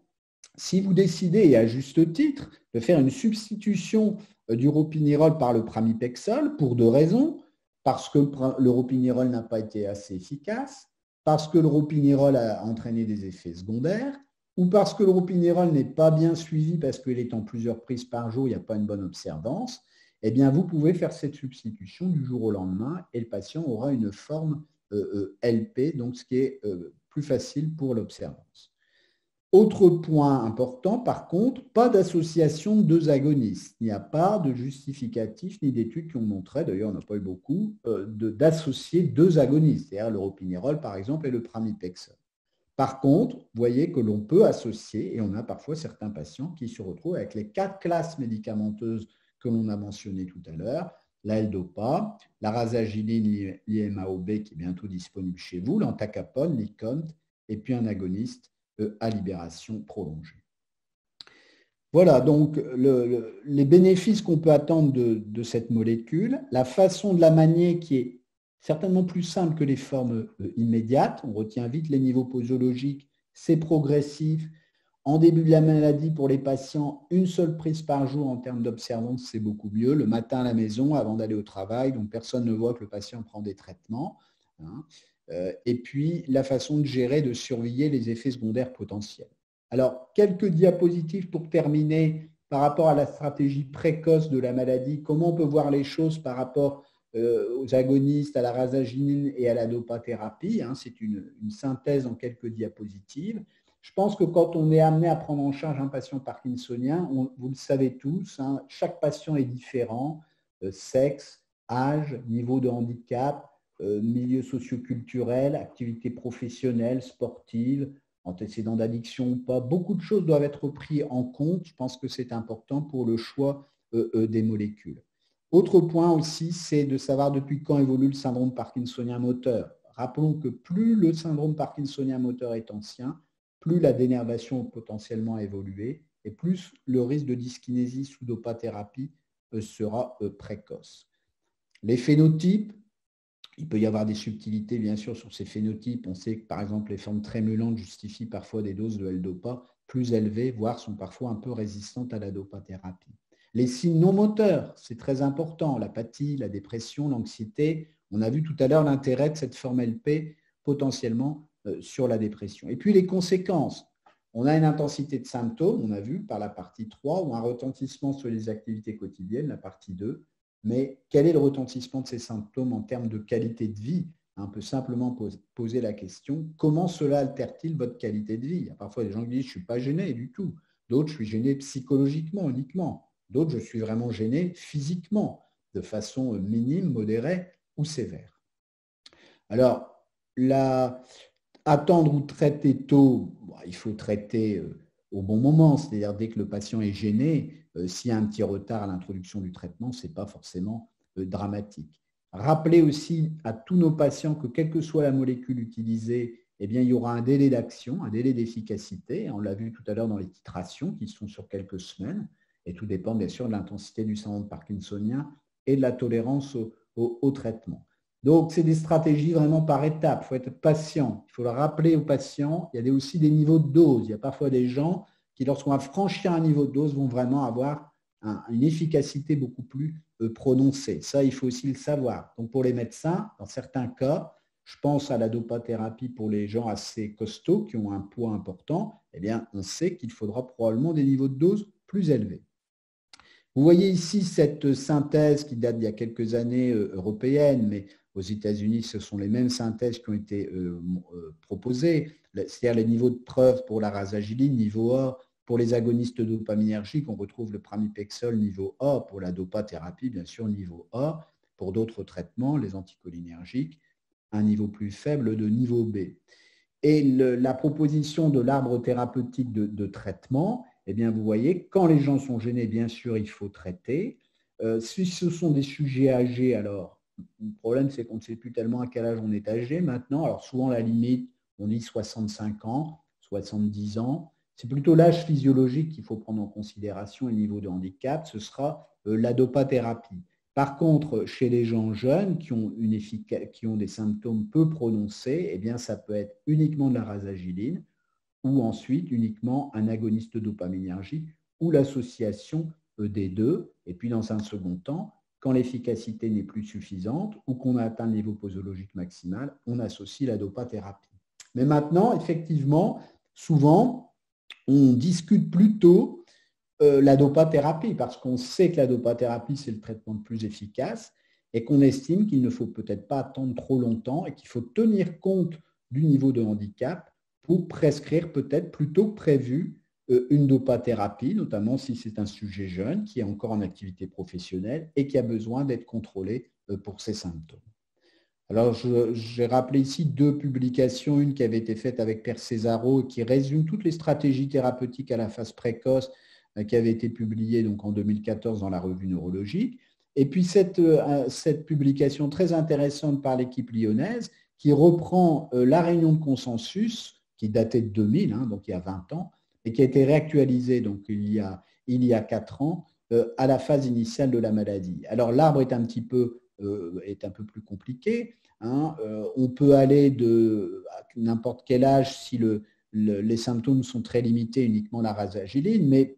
si vous décidez, et à juste titre, de faire une substitution du ropinirole par le pramipexole, pour 2 raisons, parce que le ropinirole n'a pas été assez efficace, parce que le ropinirole a entraîné des effets secondaires, ou parce que le ropinirole n'est pas bien suivi parce qu'il est en plusieurs prises par jour, il n'y a pas une bonne observance, vous pouvez faire cette substitution du jour au lendemain et le patient aura une forme LP, donc ce qui est plus facile pour l'observance. Autre point important, par contre, pas d'association de 2 agonistes. Il n'y a pas de justificatif ni d'études qui ont montré, d'ailleurs on n'a pas eu beaucoup, d'associer 2 agonistes, c'est-à-dire le ropinirole par exemple et le pramipexole. Par contre, vous voyez que l'on peut associer, et on a parfois certains patients qui se retrouvent avec les 4 classes médicamenteuses que l'on a mentionnées tout à l'heure, la L-Dopa, la rasagiline, l'IMAOB qui est bientôt disponible chez vous, l'antacapone, l'ICONT, et puis un agoniste à libération prolongée. Voilà donc les bénéfices qu'on peut attendre de cette molécule, la façon de la manier qui est certainement plus simple que les formes immédiates. On retient vite les niveaux posologiques, c'est progressif. En début de la maladie, pour les patients, une seule prise par jour en termes d'observance, c'est beaucoup mieux. Le matin à la maison, avant d'aller au travail, donc personne ne voit que le patient prend des traitements. Et puis, la façon de gérer, de surveiller les effets secondaires potentiels. Alors, quelques diapositives pour terminer par rapport à la stratégie précoce de la maladie, comment on peut voir les choses par rapport aux agonistes, à la rasaginine et à la dopathérapie. C'est une synthèse en quelques diapositives. Je pense que quand on est amené à prendre en charge un patient parkinsonien, vous le savez tous, chaque patient est différent, sexe, âge, niveau de handicap, milieu socioculturel, activité professionnelle, sportive, antécédents d'addiction ou pas. Beaucoup de choses doivent être prises en compte. Je pense que c'est important pour le choix des molécules. Autre point aussi, c'est de savoir depuis quand évolue le syndrome parkinsonien moteur. Rappelons que plus le syndrome parkinsonien moteur est ancien, plus la dénervation potentiellement évoluée et plus le risque de dyskinésie sous dopathérapie sera précoce. Les phénotypes, il peut y avoir des subtilités bien sûr sur ces phénotypes. On sait que par exemple les formes trémulantes justifient parfois des doses de L-Dopa plus élevées, voire sont parfois un peu résistantes à la dopathérapie. Les signes non moteurs, c'est très important, l'apathie, la dépression, l'anxiété. On a vu tout à l'heure l'intérêt de cette forme LP potentiellement sur la dépression. Et puis les conséquences. On a une intensité de symptômes, on a vu par la partie 3, ou un retentissement sur les activités quotidiennes, la partie 2. Mais quel est le retentissement de ces symptômes en termes de qualité de vie? On peut simplement poser la question, comment cela altère-t-il votre qualité de vie? Il y a parfois des gens qui disent, je ne suis pas gêné du tout. D'autres, je suis gêné psychologiquement uniquement. D'autres, je suis vraiment gêné physiquement, de façon minime, modérée ou sévère. Alors, attendre ou traiter tôt, il faut traiter au bon moment, c'est-à-dire dès que le patient est gêné, s'il y a un petit retard à l'introduction du traitement, ce n'est pas forcément dramatique. Rappelez aussi à tous nos patients que quelle que soit la molécule utilisée, eh bien, il y aura un délai d'action, un délai d'efficacité. On l'a vu tout à l'heure dans les titrations qui sont sur quelques semaines. Et tout dépend bien sûr de l'intensité du syndrome parkinsonien et de la tolérance au traitement. Donc, c'est des stratégies vraiment par étapes. Il faut être patient. Il faut le rappeler aux patients. Il y a aussi des niveaux de dose. Il y a parfois des gens qui, lorsqu'on va franchir un niveau de dose, vont vraiment avoir une efficacité beaucoup plus prononcée. Ça, il faut aussi le savoir. Donc, pour les médecins, dans certains cas, je pense à la dopathérapie pour les gens assez costauds qui ont un poids important, eh bien, on sait qu'il faudra probablement des niveaux de dose plus élevés. Vous voyez ici cette synthèse qui date d'il y a quelques années européenne, mais aux États-Unis, ce sont les mêmes synthèses qui ont été proposées, c'est-à-dire les niveaux de preuve pour la rasagiline, niveau A, pour les agonistes dopaminergiques, on retrouve le pramipexole niveau A, pour la dopathérapie, bien sûr, niveau A, pour d'autres traitements, les anticholinergiques, un niveau plus faible de niveau B. Et la proposition de l'arbre thérapeutique de traitement, eh bien, vous voyez, quand les gens sont gênés, bien sûr, il faut traiter. Si ce sont des sujets âgés, alors, le problème, c'est qu'on ne sait plus tellement à quel âge on est âgé maintenant. Alors, souvent, la limite, on dit 65 ans, 70 ans. C'est plutôt l'âge physiologique qu'il faut prendre en considération et le niveau de handicap. Ce sera la dopathérapie. Par contre, chez les gens jeunes qui ont des symptômes peu prononcés, eh bien, ça peut être uniquement de la rasagiline ou ensuite uniquement un agoniste dopaminergique ou l'association des deux. Et puis, dans un second temps, quand l'efficacité n'est plus suffisante ou qu'on a atteint le niveau posologique maximal, on associe la dopathérapie. Mais maintenant, effectivement, souvent, on discute plutôt la dopathérapie, parce qu'on sait que la dopathérapie, c'est le traitement le plus efficace et qu'on estime qu'il ne faut peut-être pas attendre trop longtemps et qu'il faut tenir compte du niveau de handicap pour prescrire peut-être plutôt que prévu une dopathérapie, notamment si c'est un sujet jeune qui est encore en activité professionnelle et qui a besoin d'être contrôlé pour ses symptômes. Alors, j'ai rappelé ici deux publications, une qui avait été faite avec Per Cesaro et qui résume toutes les stratégies thérapeutiques à la phase précoce qui avait été publiée donc en 2014 dans la revue neurologique. Et puis cette publication très intéressante par l'équipe lyonnaise qui reprend la réunion de consensus qui datait de 2000, donc il y a 20 ans, et qui a été réactualisée donc, il y a 4 ans à la phase initiale de la maladie. Alors l'arbre est un peu plus compliqué. On peut aller à n'importe quel âge si les symptômes sont très limités, uniquement la rasagiline, mais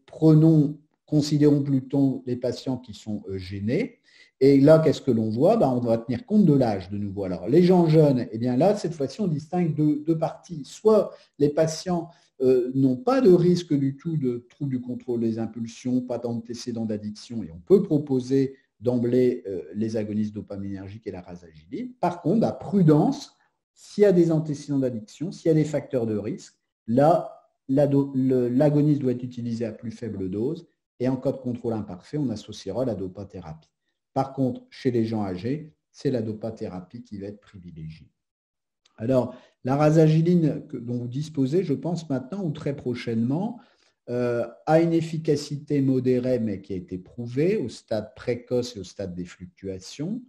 considérons plutôt les patients qui sont gênés. Et là, qu'est-ce que l'on voit? On va tenir compte de l'âge de nouveau. Alors, les gens jeunes, eh bien là, cette fois-ci, on distingue deux parties. Soit les patients n'ont pas de risque du tout de troubles du contrôle des impulsions, pas d'antécédents d'addiction, et on peut proposer d'emblée les agonistes dopaminergiques et la rasagiline. Par contre, prudence, s'il y a des antécédents d'addiction, s'il y a des facteurs de risque, là, l'agoniste doit être utilisé à plus faible dose, et en cas de contrôle imparfait, on associera la dopathérapie. Par contre, chez les gens âgés, c'est la dopathérapie qui va être privilégiée. Alors, la rasagiline dont vous disposez, je pense maintenant ou très prochainement, a une efficacité modérée, mais qui a été prouvée au stade précoce et au stade des fluctuations.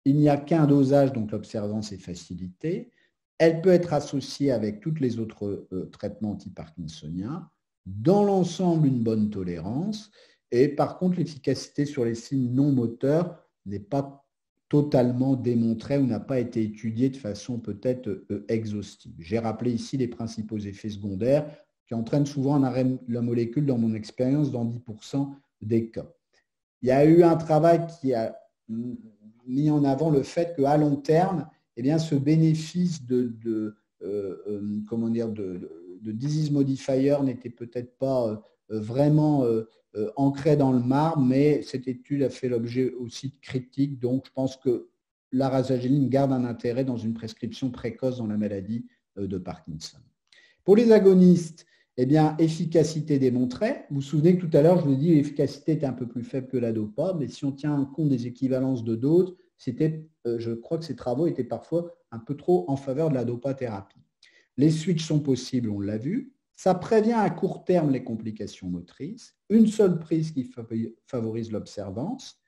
Il n'y a qu'un dosage, donc l'observance est facilitée. Elle peut être associée avec tous les autres traitements anti-parkinsoniens. Dans l'ensemble, une bonne tolérance. Et par contre, l'efficacité sur les signes non moteurs n'est pas totalement démontrée ou n'a pas été étudiée de façon peut-être exhaustive. J'ai rappelé ici les principaux effets secondaires qui entraînent souvent un arrêt de la molécule, dans mon expérience, dans 10% des cas. Il y a eu un travail qui a mis en avant le fait qu'à long terme, eh bien, ce bénéfice de disease modifier n'était peut-être pas vraiment ancré dans le marbre, mais cette étude a fait l'objet aussi de critiques. Donc, je pense que la rasagiline garde un intérêt dans une prescription précoce dans la maladie de Parkinson. Pour les agonistes, eh bien, efficacité démontrée. Vous vous souvenez que tout à l'heure, je vous ai dit que l'efficacité était un peu plus faible que la dopa, mais si on tient compte des équivalences de doses, je crois que ces travaux étaient parfois un peu trop en faveur de la dopathérapie. Les switches sont possibles, on l'a vu. Ça prévient à court terme les complications motrices. Une seule prise qui favorise l'observance,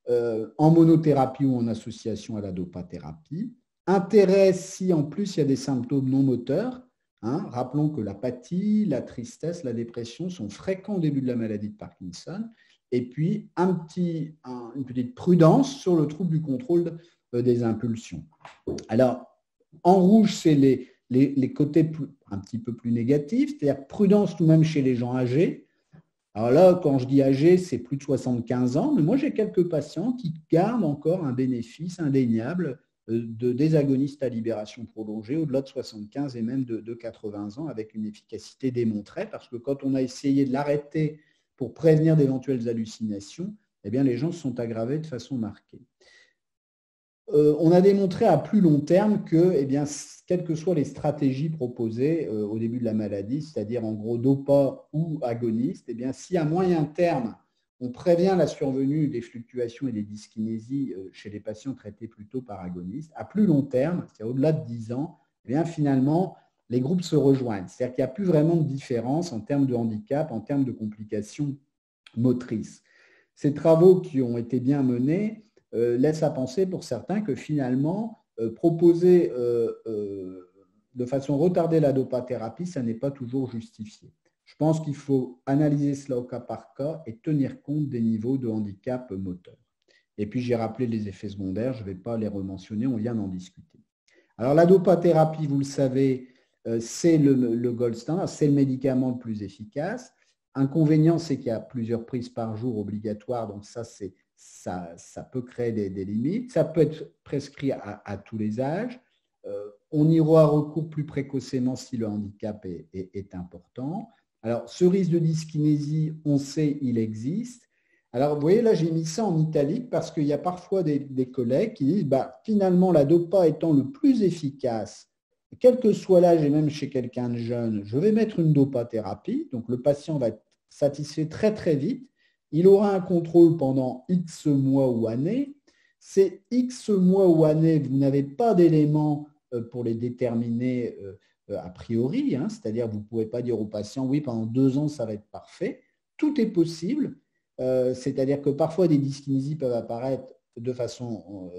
en monothérapie ou en association à la dopathérapie. Intérêt si en plus il y a des symptômes non moteurs. Rappelons que l'apathie, la tristesse, la dépression sont fréquents au début de la maladie de Parkinson. Et puis, une petite prudence sur le trouble du contrôle des impulsions. Alors, en rouge, c'est les côtés un petit peu plus négatifs, c'est-à-dire prudence tout de même chez les gens âgés. Alors là, quand je dis âgés, c'est plus de 75 ans, mais moi, j'ai quelques patients qui gardent encore un bénéfice indéniable des agonistes à libération prolongée au-delà de 75 et même de 80 ans avec une efficacité démontrée, parce que quand on a essayé de l'arrêter pour prévenir d'éventuelles hallucinations, eh bien, les gens se sont aggravés de façon marquée. On a démontré à plus long terme que, eh bien, quelles que soient les stratégies proposées au début de la maladie, c'est-à-dire en gros dopa ou agoniste, eh bien, si à moyen terme, on prévient la survenue des fluctuations et des dyskinésies chez les patients traités plutôt par agonistes, à plus long terme, c'est au-delà de 10 ans, eh bien, finalement, les groupes se rejoignent. C'est-à-dire qu'il n'y a plus vraiment de différence en termes de handicap, en termes de complications motrices. Ces travaux qui ont été bien menés laissent à penser pour certains que finalement, proposer de façon retardée la dopathérapie, ça n'est pas toujours justifié. Je pense qu'il faut analyser cela au cas par cas et tenir compte des niveaux de handicap moteur. Et puis, j'ai rappelé les effets secondaires, je ne vais pas les rementionner, on vient d'en discuter. Alors, la dopathérapie, vous le savez, c'est le gold standard, c'est le médicament le plus efficace. Inconvénient, c'est qu'il y a plusieurs prises par jour obligatoires, donc ça peut créer des limites. Ça peut être prescrit à tous les âges. On y aura recours plus précocement si le handicap est important. Alors, ce risque de dyskinésie, on sait, il existe. Alors, vous voyez, là, j'ai mis ça en italique parce qu'il y a parfois des collègues qui disent finalement, la dopa étant le plus efficace, quel que soit l'âge et même chez quelqu'un de jeune, je vais mettre une dopathérapie. Donc, le patient va être satisfait très, très vite. Il aura un contrôle pendant X mois ou années. Ces X mois ou années, vous n'avez pas d'éléments pour les déterminer a priori, c'est-à-dire vous ne pouvez pas dire au patient, oui, pendant 2 ans, ça va être parfait. Tout est possible, c'est-à-dire que parfois des dyskinésies peuvent apparaître de façon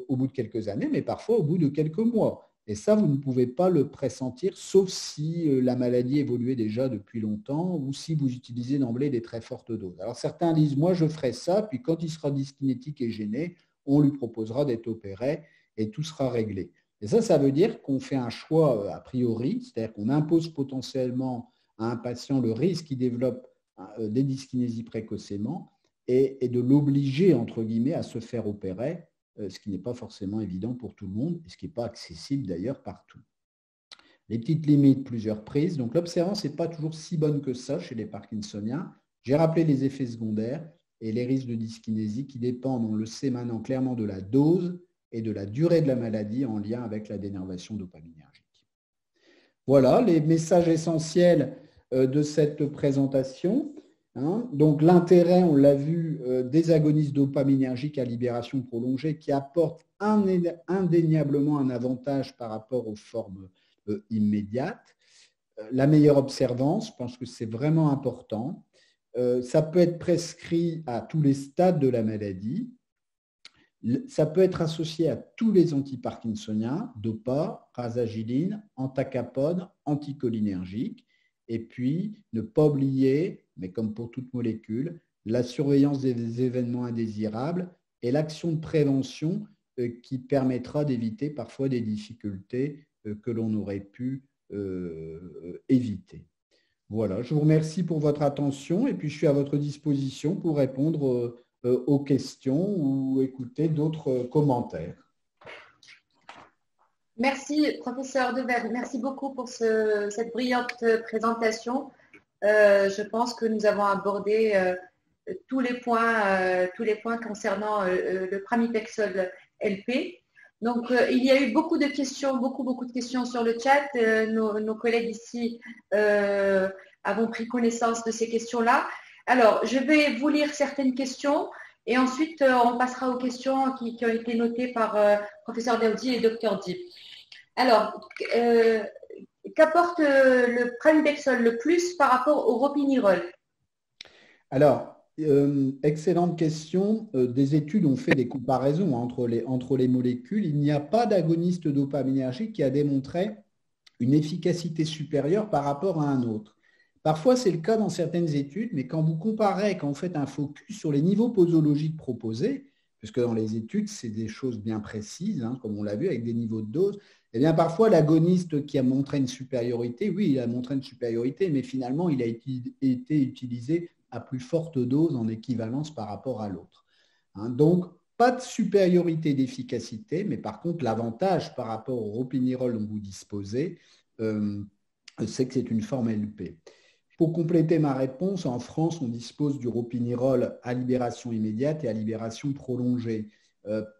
au bout de quelques années, mais parfois au bout de quelques mois. Et ça, vous ne pouvez pas le pressentir, sauf si la maladie évoluait déjà depuis longtemps ou si vous utilisez d'emblée des très fortes doses. Alors certains disent, moi je ferai ça, puis quand il sera dyskinétique et gêné, on lui proposera d'être opéré et tout sera réglé. Et ça veut dire qu'on fait un choix a priori, c'est-à-dire qu'on impose potentiellement à un patient le risque qu'il développe des dyskinésies précocement, et de l'obliger, entre guillemets, à se faire opérer, ce qui n'est pas forcément évident pour tout le monde et ce qui n'est pas accessible d'ailleurs partout. Les petites limites, plusieurs prises. Donc l'observance n'est pas toujours si bonne que ça chez les parkinsoniens. J'ai rappelé les effets secondaires et les risques de dyskinésie qui dépendent, on le sait maintenant clairement, de la dose et de la durée de la maladie en lien avec la dénervation dopaminergique. Voilà les messages essentiels de cette présentation. Donc l'intérêt, on l'a vu, des agonistes dopaminergiques à libération prolongée qui apportent indéniablement un avantage par rapport aux formes immédiates. La meilleure observance, je pense que c'est vraiment important. Ça peut être prescrit à tous les stades de la maladie. Ça peut être associé à tous les antiparkinsoniens, DOPA, rasagiline, antacapone, anticholinergiques. Et puis, ne pas oublier, mais comme pour toute molécule, la surveillance des événements indésirables et l'action de prévention qui permettra d'éviter parfois des difficultés que l'on aurait pu éviter. Voilà, je vous remercie pour votre attention et puis je suis à votre disposition pour répondre aux questions ou écouter d'autres commentaires. Merci, professeur Devers. Merci beaucoup pour cette brillante présentation. Je pense que nous avons abordé tous les points concernant le pramipexole LP. Donc, il y a eu beaucoup de questions, beaucoup de questions sur le chat. Nos collègues ici avons pris connaissance de ces questions-là. Alors, je vais vous lire certaines questions et ensuite, on passera aux questions qui ont été notées par professeur Daoudi et docteur Dib. Alors, qu'apporte le pramipexole le plus par rapport au ropinirole? Alors, excellente question. Des études ont fait des comparaisons entre les molécules. Il n'y a pas d'agoniste dopaminergique qui a démontré une efficacité supérieure par rapport à un autre. Parfois, c'est le cas dans certaines études, mais quand vous comparez, quand vous faites un focus sur les niveaux posologiques proposés, puisque dans les études, c'est des choses bien précises, comme on l'a vu, avec des niveaux de dose, eh bien, parfois, l'agoniste qui a montré une supériorité, oui, il a montré une supériorité, mais finalement, il a été utilisé à plus forte dose en équivalence par rapport à l'autre. Donc, pas de supériorité d'efficacité, mais par contre, l'avantage par rapport au ropinirole dont vous disposez, c'est que c'est une forme LP. Pour compléter ma réponse, en France, on dispose du ropinirole à libération immédiate et à libération prolongée.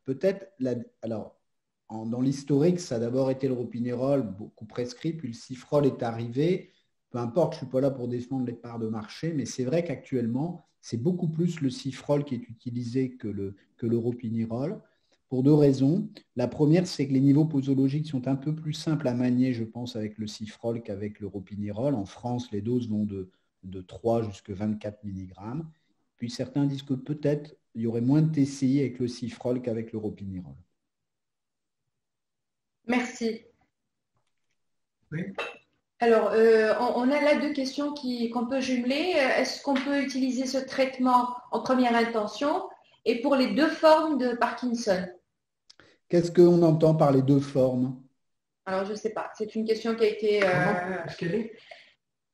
Peut-être, dans l'historique, ça a d'abord été le ropinirole, beaucoup prescrit, puis le cifrol est arrivé. Peu importe, je ne suis pas là pour défendre les parts de marché, mais c'est vrai qu'actuellement, c'est beaucoup plus le cifrol qui est utilisé que le ropinirole, pour deux raisons. La première, c'est que les niveaux posologiques sont un peu plus simples à manier, je pense, avec le cifrol qu'avec le ropinirole. En France, les doses vont de 3 jusqu'à 24 mg. Puis certains disent que peut-être il y aurait moins de TCI avec le cifrol qu'avec le ropinirole. Merci. Oui. Alors, on a là deux questions qu'on peut jumeler. Est-ce qu'on peut utiliser ce traitement en première intention et pour les deux formes de Parkinson? Qu'est-ce qu'on entend par les deux formes? Alors, je ne sais pas. C'est une question qui a été…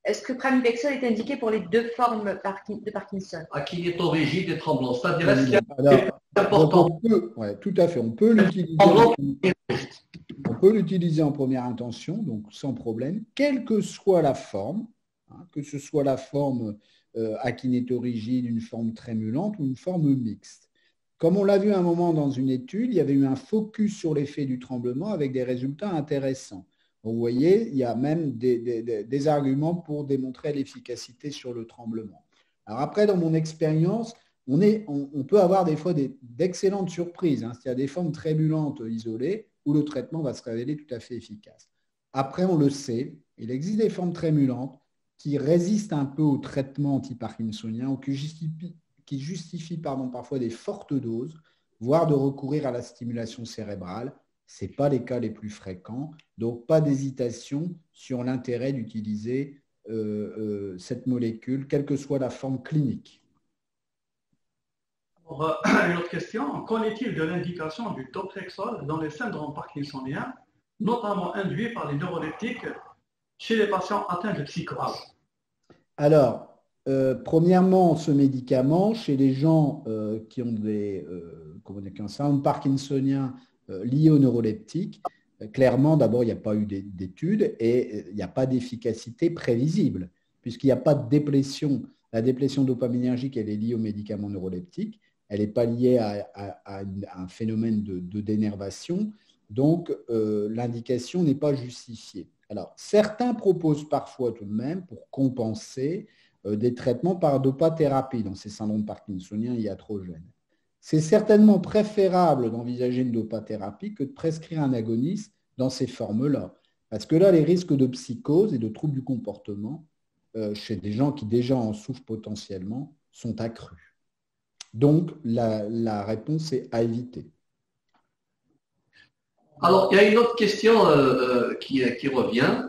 Est-ce que pramipexole est indiqué pour les deux formes de Parkinson? Kinétorigide et tremblant. C'est-à-dire, est-ce qu'il y a important? Oui, tout à fait. On peut l'utiliser en première intention, donc sans problème, quelle que soit la forme, que ce soit la forme akinétorigide, une forme trémulante ou une forme mixte. Comme on l'a vu à un moment dans une étude, il y avait eu un focus sur l'effet du tremblement avec des résultats intéressants. Vous voyez, il y a même des arguments pour démontrer l'efficacité sur le tremblement. Alors après, dans mon expérience, on peut avoir des fois d'excellentes surprises. C'est-à-dire des formes trémulantes isolées où le traitement va se révéler tout à fait efficace. Après, on le sait, il existe des formes trémulantes qui résistent un peu au traitement antiparkinsonien ou qui justifient parfois des fortes doses, voire de recourir à la stimulation cérébrale. Ce n'est pas les cas les plus fréquents, donc pas d'hésitation sur l'intérêt d'utiliser cette molécule, quelle que soit la forme clinique. Une autre question, qu'en est-il de l'indication du Dotrexol dans les syndromes parkinsoniens, notamment induits par les neuroleptiques chez les patients atteints de psychose? Alors, Premièrement, ce médicament, chez les gens qui ont un syndrome parkinsonien lié aux neuroleptiques, clairement, d'abord, il n'y a pas eu d'études et il n'y a pas d'efficacité prévisible, puisqu'il n'y a pas de déplétion. La déplétion dopaminergique, elle est liée aux médicaments neuroleptiques, elle n'est pas liée à un phénomène de dénervation, donc l'indication n'est pas justifiée. Alors, certains proposent parfois tout de même, pour compenser, des traitements par dopathérapie dans ces syndromes parkinsoniens iatrogènes. C'est certainement préférable d'envisager une dopathérapie que de prescrire un agoniste dans ces formes-là. Parce que là, les risques de psychose et de troubles du comportement chez des gens qui déjà en souffrent potentiellement sont accrus. Donc, la réponse est à éviter. Alors, il y a une autre question qui revient.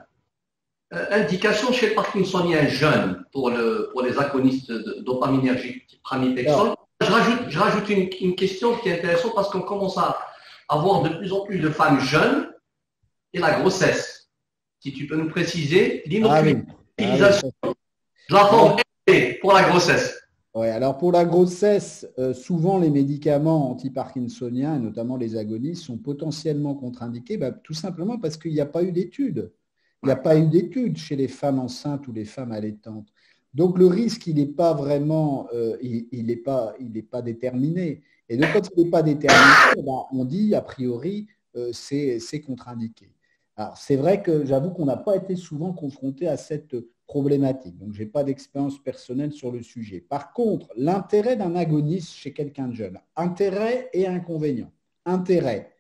Indication chez le parkinsonien jeune pour les agonistes dopaminergiques type pramipexole. Je rajoute une question qui est intéressante parce qu'on commence à avoir de plus en plus de femmes jeunes et la grossesse. Si tu peux nous préciser l'utilisation de la forme LP pour la grossesse. Oui, alors pour la grossesse, souvent les médicaments antiparkinsoniens, et notamment les agonistes, sont potentiellement contre-indiqués, tout simplement parce qu'il n'y a pas eu d'études. Il n'y a pas eu d'études chez les femmes enceintes ou les femmes allaitantes. Donc le risque, il n'est pas vraiment, il n'est pas déterminé. Et de quand il n'est pas déterminé, on dit a priori c'est contre-indiqué. Alors c'est vrai que j'avoue qu'on n'a pas été souvent confronté à cette problématique. Donc je n'ai pas d'expérience personnelle sur le sujet. Par contre, l'intérêt d'un agoniste chez quelqu'un de jeune, intérêt et inconvénient. Intérêt,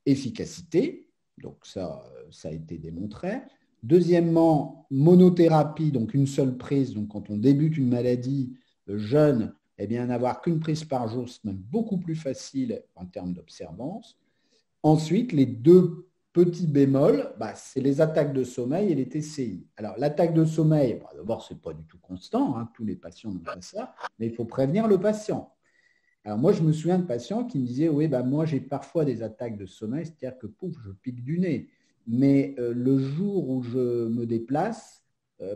efficacité, donc ça a été démontré. Deuxièmement, monothérapie, donc une seule prise. Donc quand on débute une maladie jeune, eh bien n'avoir qu'une prise par jour, c'est même beaucoup plus facile en termes d'observance. Ensuite, les deux petits bémols, c'est les attaques de sommeil et les TCI. Alors l'attaque de sommeil, d'abord, ce n'est pas du tout constant, tous les patients n'ont pas ça, mais il faut prévenir le patient. Alors moi, je me souviens de patients qui me disaient, oui, moi j'ai parfois des attaques de sommeil, c'est-à-dire que pouf, je pique du nez. Mais le jour où je me déplace,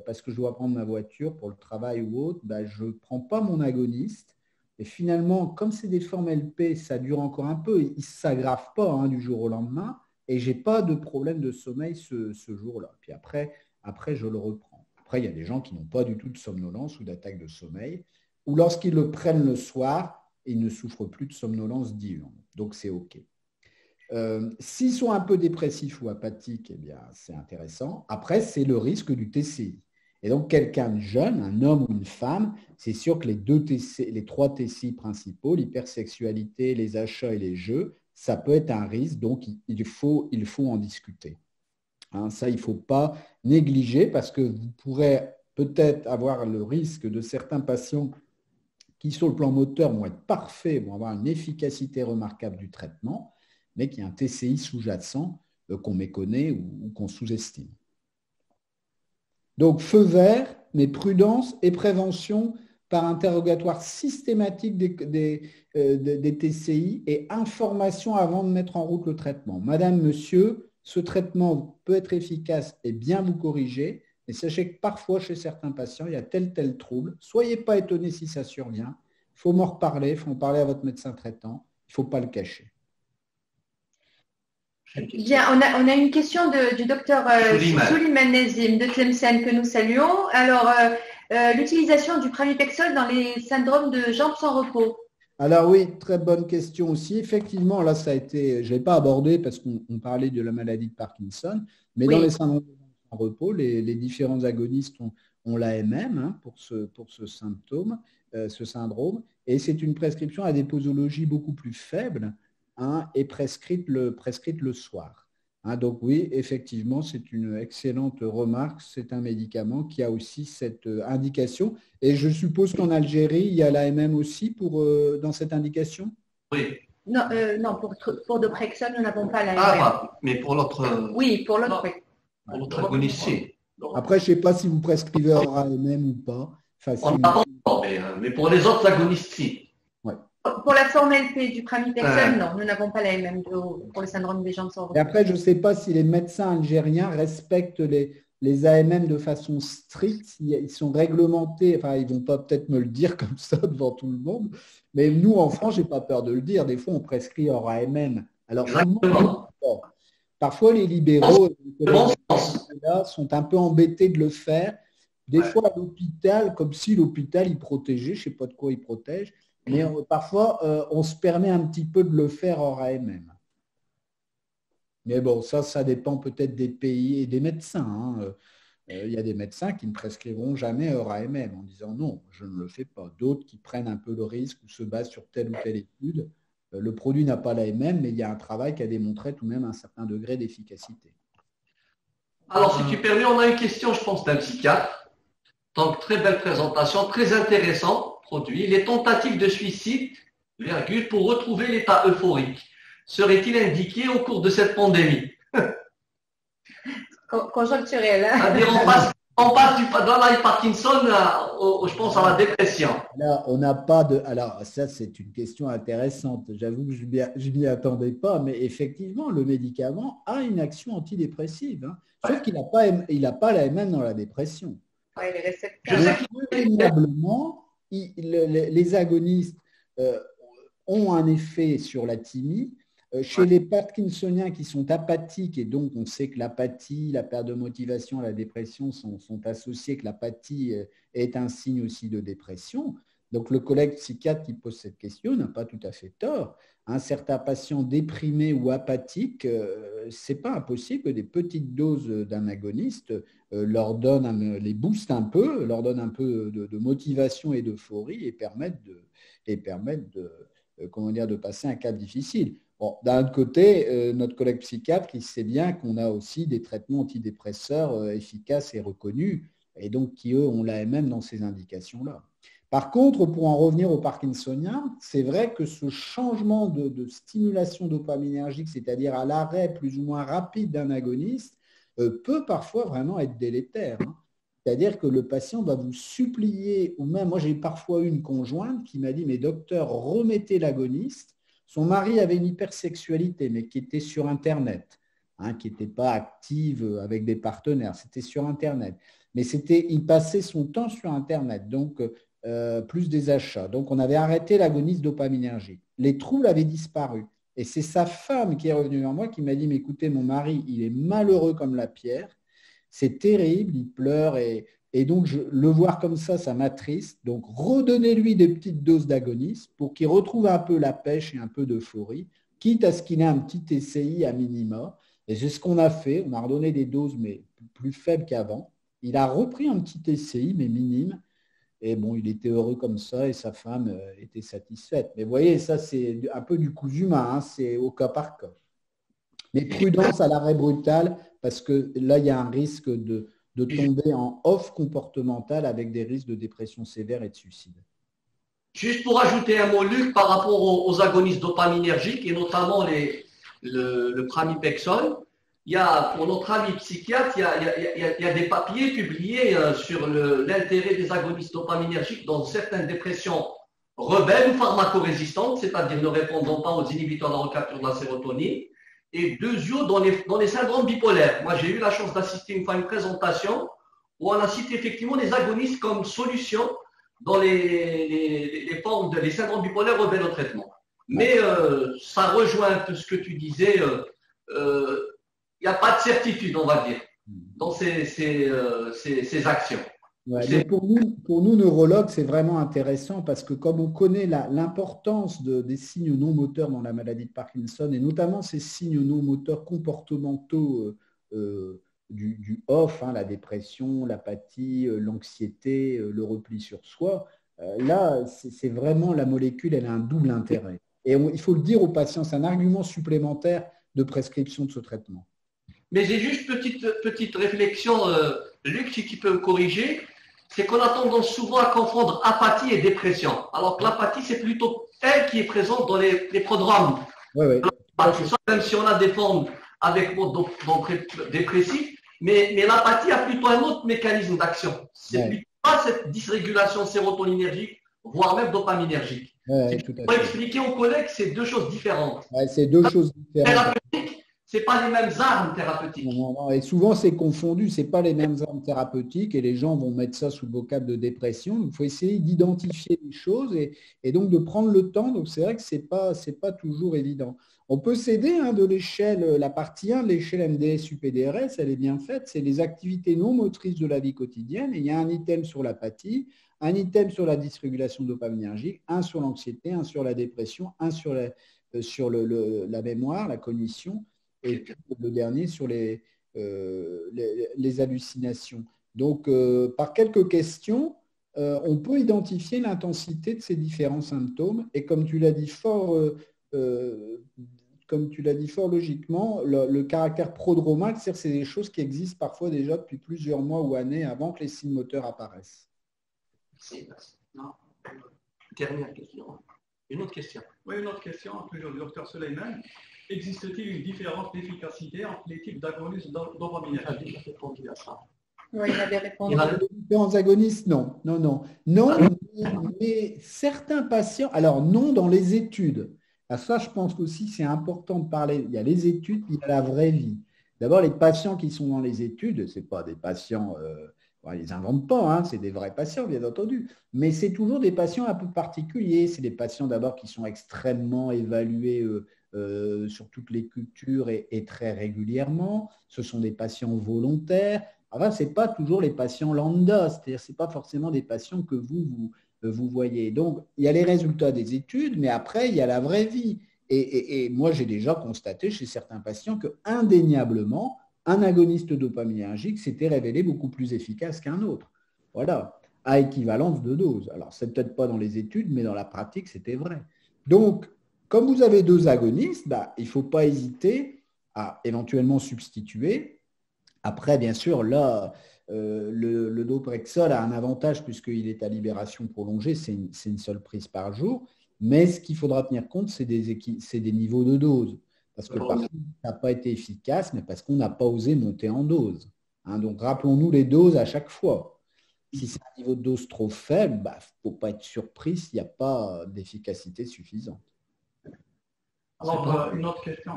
parce que je dois prendre ma voiture pour le travail ou autre, je ne prends pas mon agoniste. Et finalement, comme c'est des formes LP, ça dure encore un peu, il ne s'aggrave pas du jour au lendemain, et je n'ai pas de problème de sommeil ce jour-là. Puis après, je le reprends. Après, il y a des gens qui n'ont pas du tout de somnolence ou d'attaque de sommeil, ou lorsqu'ils le prennent le soir, ils ne souffrent plus de somnolence diurne. Donc, c'est OK. S'ils sont un peu dépressifs ou apathiques, eh bien, c'est intéressant. Après, c'est le risque du TCI. Et donc, quelqu'un de jeune, un homme ou une femme, c'est sûr que les 3 TCI principaux, l'hypersexualité, les achats et les jeux, ça peut être un risque, donc il faut en discuter. Ça, il ne faut pas négliger parce que vous pourrez peut-être avoir le risque de certains patients qui, sur le plan moteur, vont être parfaits, vont avoir une efficacité remarquable du traitement, mais qui a un TCI sous-jacent qu'on méconnaît ou qu'on sous-estime. Donc, feu vert, mais prudence et prévention par interrogatoire systématique des TCI et information avant de mettre en route le traitement. Madame, monsieur, ce traitement peut être efficace et bien vous corriger, mais sachez que parfois, chez certains patients, il y a tel trouble. Soyez pas étonnés si ça survient. Il faut m'en reparler, il faut en parler à votre médecin traitant. Il ne faut pas le cacher. Bien, on a une question du docteur Souliman Nezim de Tlemcen que nous saluons. Alors, l'utilisation du pramipexole dans les syndromes de jambes sans repos. Alors oui, très bonne question aussi. Effectivement, là, ça a été, je ne l'ai pas abordé parce qu'on parlait de la maladie de Parkinson, mais dans les syndromes de jambes sans repos, les différents agonistes ont l'AMM pour ce symptôme, ce syndrome, et c'est une prescription à des posologies beaucoup plus faibles et prescrite le soir. Donc oui, effectivement, c'est une excellente remarque. C'est un médicament qui a aussi cette indication. Et je suppose qu'en Algérie, il y a l'AMM aussi dans cette indication? Oui. Non, pour Doprexol, nous n'avons pas l'AMM. Mais pour l'autre... Oui, pour l'autre. Pour l'autre agoniste. Après, je ne sais pas si vous prescrivez un AMM ou pas. On n'a pas, mais pour les autres agonistes, si. Pour la forme LP du pramipexole, non, nous n'avons pas la MM pour le syndrome des jambes sans repos. Et après, je ne sais pas si les médecins algériens respectent les les AMM de façon stricte, ils sont réglementés, enfin, ils ne vont pas peut-être me le dire comme ça devant tout le monde, mais nous, en France, je n'ai pas peur de le dire, des fois, on prescrit hors AMM. Alors, tout le monde, parfois, les libéraux sont un peu embêtés de le faire. Des fois, à l'hôpital, comme si l'hôpital, il protégeait, je ne sais pas de quoi il protège, mais parfois, on se permet un petit peu de le faire hors AMM. Mais bon, ça dépend peut-être des pays et des médecins. Hein. Il y a des médecins qui ne prescriront jamais hors AMM en disant non, je ne le fais pas. D'autres qui prennent un peu le risque ou se basent sur telle ou telle étude. Le produit n'a pas l'AMM, mais il y a un travail qui a démontré tout de même un certain degré d'efficacité. Alors, si tu permets, on a une question, je pense, d'un psychiatre. Donc, très belle présentation, très intéressant produit. Les tentatives de suicide, virgule, pour retrouver l'état euphorique, serait-il indiqué au cours de cette pandémie? Conjoncturel. Hein? On passe dans la Parkinson, je pense, à la dépression. Alors, on n'a pas de. Alors, ça, c'est une question intéressante. J'avoue que je ne m'y attendais pas, mais effectivement, le médicament a une action antidépressive. Hein. Sauf qu'il n'a pas la même dans la dépression. Ouais, les récepteurs. Indéniablement, les agonistes ont un effet sur la thymie. Chez les parkinsoniens qui sont apathiques, et donc on sait que l'apathie, la perte de motivation, la dépression sont associés, que l'apathie est un signe aussi de dépression. Donc le collègue psychiatre qui pose cette question n'a pas tout à fait tort. Un certain patient déprimé ou apathique, ce n'est pas impossible que des petites doses d'un agoniste leur donnent, les boostent un peu, leur donnent un peu de motivation et d'euphorie et permettent de passer un cap difficile. Bon, d'un autre côté, notre collègue psychiatre, il sait bien qu'on a aussi des traitements antidépresseurs efficaces et reconnus, et donc qui, eux, ont l'AMM dans ces indications-là. Par contre, pour en revenir aux parkinsoniens, c'est vrai que ce changement de stimulation dopaminergique, c'est-à-dire à l'arrêt plus ou moins rapide d'un agoniste, peut parfois vraiment être délétère. Hein. C'est-à-dire que le patient va vous supplier, ou même, moi j'ai parfois eu une conjointe qui m'a dit « Mais docteur, remettez l'agoniste ». Son mari avait une hypersexualité, mais qui était sur Internet, hein, qui n'était pas active avec des partenaires, c'était sur Internet. Mais il passait son temps sur Internet, donc plus des achats. Donc on avait arrêté l'agoniste dopaminergique. Les troubles avaient disparu. Et c'est sa femme qui est revenue vers moi qui m'a dit « Mais écoutez, mon mari, il est malheureux comme la pierre, c'est terrible, il pleure et donc, le voir comme ça m'attriste. Donc, redonnez-lui des petites doses d'agonisme pour qu'il retrouve un peu la pêche et un peu d'euphorie, quitte à ce qu'il ait un petit TCI à minima. Et c'est ce qu'on a fait. On a redonné des doses, mais plus faibles qu'avant. Il a repris un petit TCI, mais minime. Et bon, il était heureux comme ça et sa femme était satisfaite. Mais vous voyez, ça, c'est un peu du cousu humain. Hein, c'est au cas par cas. Mais prudence à l'arrêt brutal, parce que là, il y a un risque de tomber en off comportemental avec des risques de dépression sévère et de suicide. Juste pour ajouter un mot, Luc, par rapport aux agonistes dopaminergiques et notamment le pramipexole, il y a, pour notre ami psychiatre, il y a des papiers publiés sur l'intérêt des agonistes dopaminergiques dans certaines dépressions rebelles ou pharmacorésistantes, c'est-à-dire ne répondant pas aux inhibiteurs de la recapture de la sérotonine. Et deuxièmement, dans les syndromes bipolaires. Moi, j'ai eu la chance d'assister une fois à une présentation où on a cité effectivement les agonistes comme solution dans les formes des syndromes bipolaires rebelles au traitement. Mais ça rejoint un peu ce que tu disais. Il n'y a pas de certitude, on va dire, dans ces actions. Ouais, mais pour nous, neurologues, c'est vraiment intéressant parce que comme on connaît l'importance des signes non moteurs dans la maladie de Parkinson et notamment ces signes non moteurs comportementaux du off, hein, la dépression, l'apathie, l'anxiété, le repli sur soi, là, c'est vraiment la molécule, elle a un double intérêt. Et il faut le dire aux patients, c'est un argument supplémentaire de prescription de ce traitement. Mais j'ai juste petite réflexion, Luc, si tu peux me corriger. C'est qu'on a tendance souvent à confondre apathie et dépression. Alors que l'apathie, c'est plutôt elle qui est présente dans les prodromes. Oui. Même si on a des formes avec mode dépressif, mais l'apathie a plutôt un autre mécanisme d'action. C'est plutôt pas cette dysrégulation sérotoninergique, voire même dopaminergique. Pour expliquer aux collègues que c'est deux choses différentes. Ouais, c'est deux choses différentes. Ce n'est pas les mêmes armes thérapeutiques. Non. Et souvent, c'est confondu. Ce n'est pas les mêmes armes thérapeutiques et les gens vont mettre ça sous le vocable de dépression. Il faut essayer d'identifier les choses et donc de prendre le temps. Donc, c'est vrai que ce n'est pas toujours évident. On peut s'aider de l'échelle, la partie 1 de l'échelle MDS-UPDRS, elle est bien faite. C'est les activités non motrices de la vie quotidienne. Et il y a un item sur l'apathie, un item sur la dysrégulation dopaminergique, un sur l'anxiété, un sur la dépression, un sur la mémoire, la cognition, et puis le dernier sur les hallucinations. Donc, par quelques questions, on peut identifier l'intensité de ces différents symptômes. Et comme tu l'as dit fort logiquement, le caractère prodromal, c'est-à-dire c'est des choses qui existent parfois déjà depuis plusieurs mois ou années avant que les signes moteurs apparaissent. Merci. Non. Dernière question. Une autre question. Oui, une autre question, toujours du docteur Suleiman. Existe-t-il une différence d'efficacité entre les types d'agonistes dopaminergiques? J'ai déjà répondu à ça. Oui, il avait répondu. Les différents agonistes, non, mais certains patients, alors non dans les études. Ça, je pense qu'aussi c'est important de parler. Il y a les études, puis il y a la vraie vie. D'abord, les patients qui sont dans les études, ce n'est pas des patients, ils ne les inventent pas, c'est des vrais patients, bien entendu. Mais c'est toujours des patients un peu particuliers. C'est des patients d'abord qui sont extrêmement évalués sur toutes les cultures et très régulièrement. Ce sont des patients volontaires. Enfin, ce n'est pas toujours les patients lambda, c'est-à-dire ce n'est pas forcément des patients que vous voyez. Donc, il y a les résultats des études, mais après, il y a la vraie vie. Et moi, j'ai déjà constaté chez certains patients que, indéniablement, un agoniste dopaminergique s'était révélé beaucoup plus efficace qu'un autre. Voilà, à équivalence de dose. Alors, c'est peut-être pas dans les études, mais dans la pratique, c'était vrai. Donc, comme vous avez deux agonistes, il ne faut pas hésiter à éventuellement substituer. Après, bien sûr, là, le Doprexol a un avantage puisqu'il est à libération prolongée, c'est une seule prise par jour. Mais ce qu'il faudra tenir compte, c'est des niveaux de dose. Parce que parfois, ça n'a pas été efficace, mais parce qu'on n'a pas osé monter en dose. Donc, rappelons-nous les doses à chaque fois. Si c'est un niveau de dose trop faible, il ne faut pas être surpris s'il n'y a pas d'efficacité suffisante. Alors, une autre question.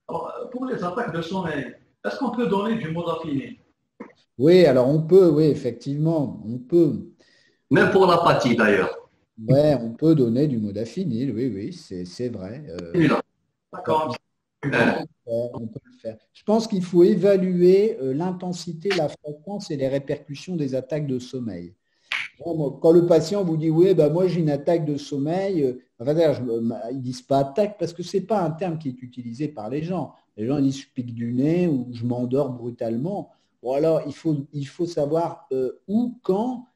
Alors, pour les attaques de sommeil, est-ce qu'on peut donner du modafinil? Oui, alors on peut, oui, effectivement, on peut. Même pour l'apathie, d'ailleurs. Oui, on peut donner du modafinil, oui, c'est vrai. D'accord. On peut le faire. Je pense qu'il faut évaluer l'intensité, la fréquence et les répercussions des attaques de sommeil. Quand le patient vous dit « oui, moi j'ai une attaque de sommeil », ils ne disent pas « attaque » parce que ce n'est pas un terme qui est utilisé par les gens. Les gens disent « je pique du nez » ou « je m'endors brutalement ». Bon, alors, il faut savoir où, quand,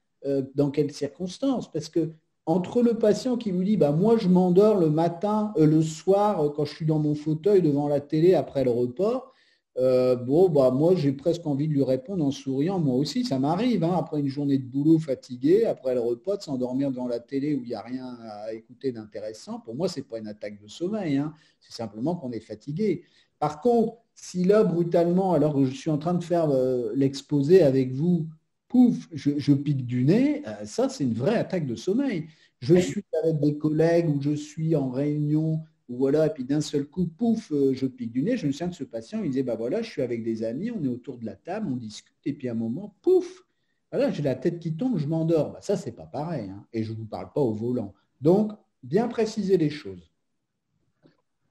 dans quelles circonstances. Parce que entre le patient qui vous dit moi je m'endors le matin, le soir, quand je suis dans mon fauteuil devant la télé après le repas, moi j'ai presque envie de lui répondre en souriant. Moi aussi, ça m'arrive, après une journée de boulot fatigué, après le repas, de s'endormir devant la télé où il n'y a rien à écouter d'intéressant. Pour moi, ce n'est pas une attaque de sommeil, c'est simplement qu'on est fatigué. Par contre, si là, brutalement, alors que je suis en train de faire l'exposé avec vous, pouf, je pique du nez, ça, c'est une vraie attaque de sommeil. Je suis avec des collègues ou je suis en réunion, ou voilà, et puis d'un seul coup, pouf, je pique du nez. Je me souviens de ce patient, il disait, voilà, je suis avec des amis, on est autour de la table, on discute, et puis à un moment, pouf, voilà, j'ai la tête qui tombe, je m'endors. Ça, c'est pas pareil, et je ne vous parle pas au volant. Donc, bien préciser les choses.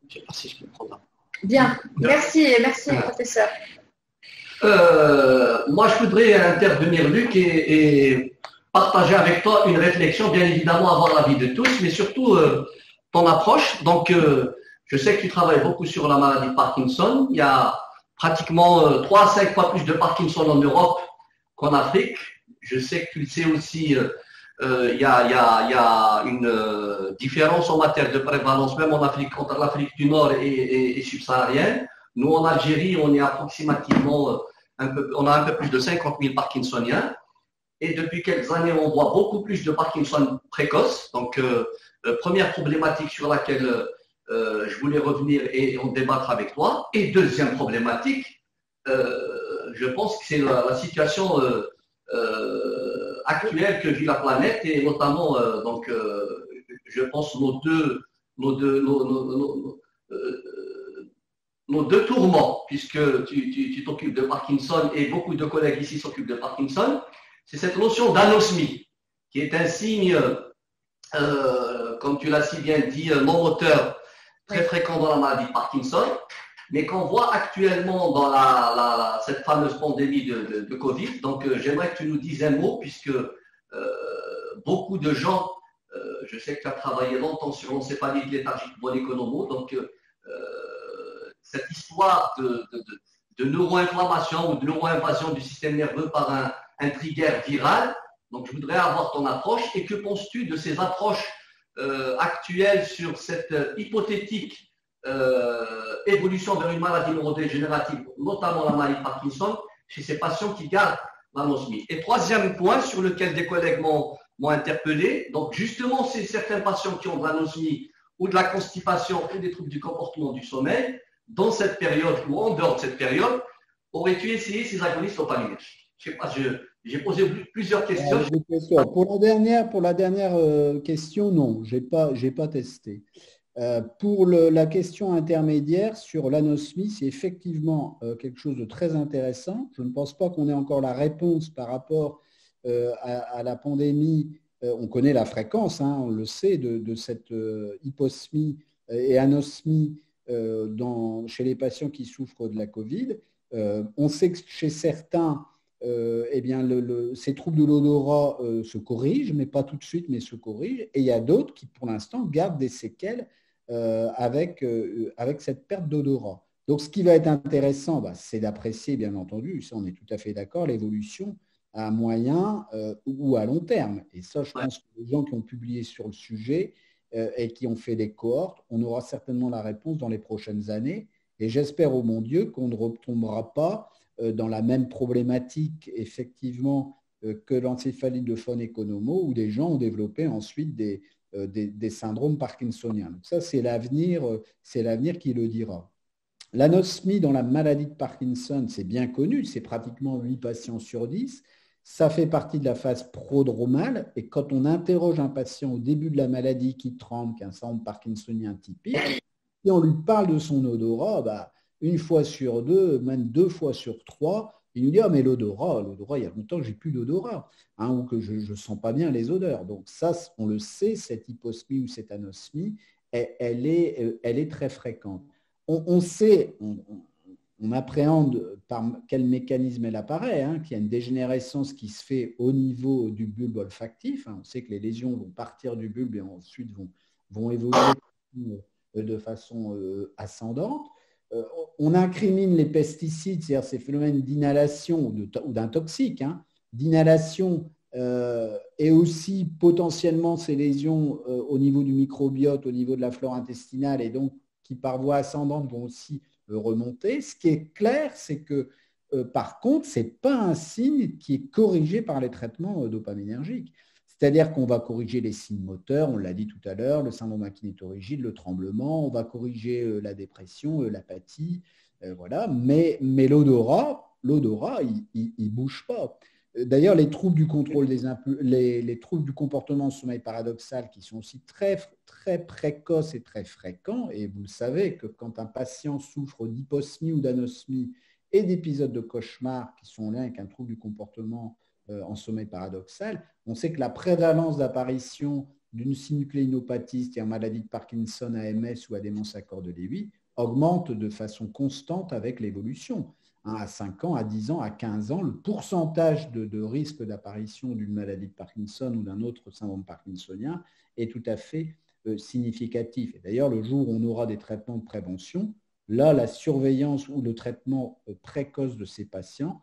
Je ne sais pas si je comprends pas. Bien, merci professeur. Moi, je voudrais intervenir, Luc, et partager avec toi une réflexion, bien évidemment, avoir l'avis de tous, mais surtout ton approche. Donc, je sais que tu travailles beaucoup sur la maladie de Parkinson. Il y a pratiquement 3 à 5 fois plus de Parkinson en Europe qu'en Afrique. Je sais que tu le sais aussi, il y a une différence en matière de prévalence, même en Afrique, entre l'Afrique du Nord et subsaharienne. Nous, en Algérie, on est approximativement on a un peu plus de 50 000 Parkinsoniens. Et depuis quelques années, on voit beaucoup plus de Parkinson précoce. Donc, première problématique sur laquelle je voulais revenir et en débattre avec toi. Et deuxième problématique, je pense que c'est la situation actuelle que vit la planète et notamment, je pense, nos deux tourments, puisque tu t'occupes de Parkinson et beaucoup de collègues ici s'occupent de Parkinson, c'est cette notion d'anosmie, qui est un signe, comme tu l'as si bien dit, non moteur, très fréquent dans la maladie de Parkinson, mais qu'on voit actuellement dans cette fameuse pandémie de Covid. Donc, j'aimerais que tu nous dises un mot, puisque beaucoup de gens, je sais que tu as travaillé longtemps sur l'encéphalite léthargique polyconomo, donc cette histoire de neuroinflammation ou de neuroinvasion du système nerveux par un trigger viral. Donc, je voudrais avoir ton approche. Et que penses-tu de ces approches actuelles sur cette hypothétique évolution vers une maladie neurodégénérative, notamment la maladie de Parkinson, chez ces patients qui gardent l'anosmie? Et troisième point sur lequel des collègues m'ont interpellé, donc justement, c'est certains patients qui ont de l'anosmie ou de la constipation ou des troubles du comportement du sommeil, dans cette période ou en dehors de cette période, aurais-tu essayé ces agonistes dopaminergiques? Je ne sais pas, j'ai posé plusieurs questions. Pour la dernière question, non, je n'ai pas testé. Pour la question intermédiaire sur l'anosmie, c'est effectivement quelque chose de très intéressant. Je ne pense pas qu'on ait encore la réponse par rapport à la pandémie. On connaît la fréquence, hein, on le sait, de cette hyposmie et anosmie chez les patients qui souffrent de la Covid. On sait que chez certains, ces troubles de l'odorat se corrigent, mais pas tout de suite, mais se corrigent. Et il y a d'autres qui, pour l'instant, gardent des séquelles avec cette perte d'odorat. Donc, ce qui va être intéressant, c'est d'apprécier, bien entendu, ça on est tout à fait d'accord, l'évolution à moyen ou à long terme. Et ça, je pense que les gens qui ont publié sur le sujet et qui ont fait des cohortes, on aura certainement la réponse dans les prochaines années. Et j'espère au mon Dieu qu'on ne retombera pas dans la même problématique, effectivement, que l'encéphalite de Faune-Economo, où des gens ont développé ensuite des syndromes parkinsoniens. Donc ça, c'est l'avenir qui le dira. L'anosmie dans la maladie de Parkinson, c'est bien connu, c'est pratiquement 8 patients sur 10. Ça fait partie de la phase prodromale. Et quand on interroge un patient au début de la maladie qui tremble, qui a un syndrome parkinsonien typique, et on lui parle de son odorat, une fois sur deux, même 2 fois sur 3, il nous dit « Ah, mais l'odorat, il y a longtemps que je n'ai plus d'odorat, hein, ou que je ne sens pas bien les odeurs. » Donc ça, on le sait, cette hyposmie ou cette anosmie, elle est très fréquente. On sait, on appréhende par quel mécanisme elle apparaît, hein, qu'il y a une dégénérescence qui se fait au niveau du bulbe olfactif. Hein. On sait que les lésions vont partir du bulbe et ensuite vont évoluer de façon ascendante. On incrimine les pesticides, c'est-à-dire ces phénomènes d'inhalation ou d'un toxique, hein, d'inhalation et aussi potentiellement ces lésions au niveau du microbiote, au niveau de la flore intestinale et donc qui par voie ascendante vont aussi remonter. Ce qui est clair, c'est que par contre, ce n'est pas un signe qui est corrigé par les traitements dopaminergiques. C'est-à-dire qu'on va corriger les signes moteurs, on l'a dit tout à l'heure, le syndrome akinétorigide, le tremblement, on va corriger la dépression, l'apathie, voilà. Mais l'odorat, il ne bouge pas. D'ailleurs, les troubles du contrôle les troubles du comportement en sommeil paradoxal qui sont aussi très, très précoces et très fréquents, et vous le savez que quand un patient souffre d'hyposmie ou d'anosmie et d'épisodes de cauchemar qui sont liés avec un trouble du comportement en sommeil paradoxal, on sait que la prévalence d'apparition d'une synucléinopathie, c'est-à-dire maladie de Parkinson, AMS ou à démence à corps de Lewy, augmente de façon constante avec l'évolution. À 5 ans, à 10 ans, à 15 ans, le pourcentage de risque d'apparition d'une maladie de Parkinson ou d'un autre syndrome parkinsonien est tout à fait significatif. Et d'ailleurs, le jour où on aura des traitements de prévention, là, la surveillance ou le traitement précoce de ces patients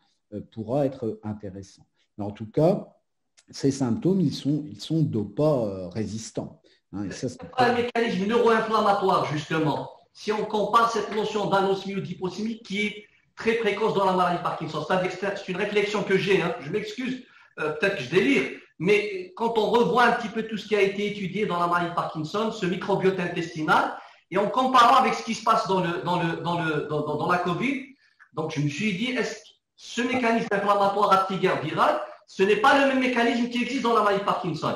pourra être intéressant. Mais en tout cas, ces symptômes, ils sont dopa résistants. Hein, et ça, c'est un mécanisme neuro-inflammatoire, justement. Si on compare cette notion d'anosmie ou d'hyposmie qui est très précoce dans la maladie de Parkinson. C'est une réflexion que j'ai, hein. Je m'excuse, peut-être que je délire, mais quand on revoit un petit peu tout ce qui a été étudié dans la maladie de Parkinson, ce microbiote intestinal, et en comparant avec ce qui se passe dans la Covid, donc je me suis dit, est-ce que ce mécanisme inflammatoire à trigger viral, ce n'est pas le même mécanisme qui existe dans la maladie de Parkinson?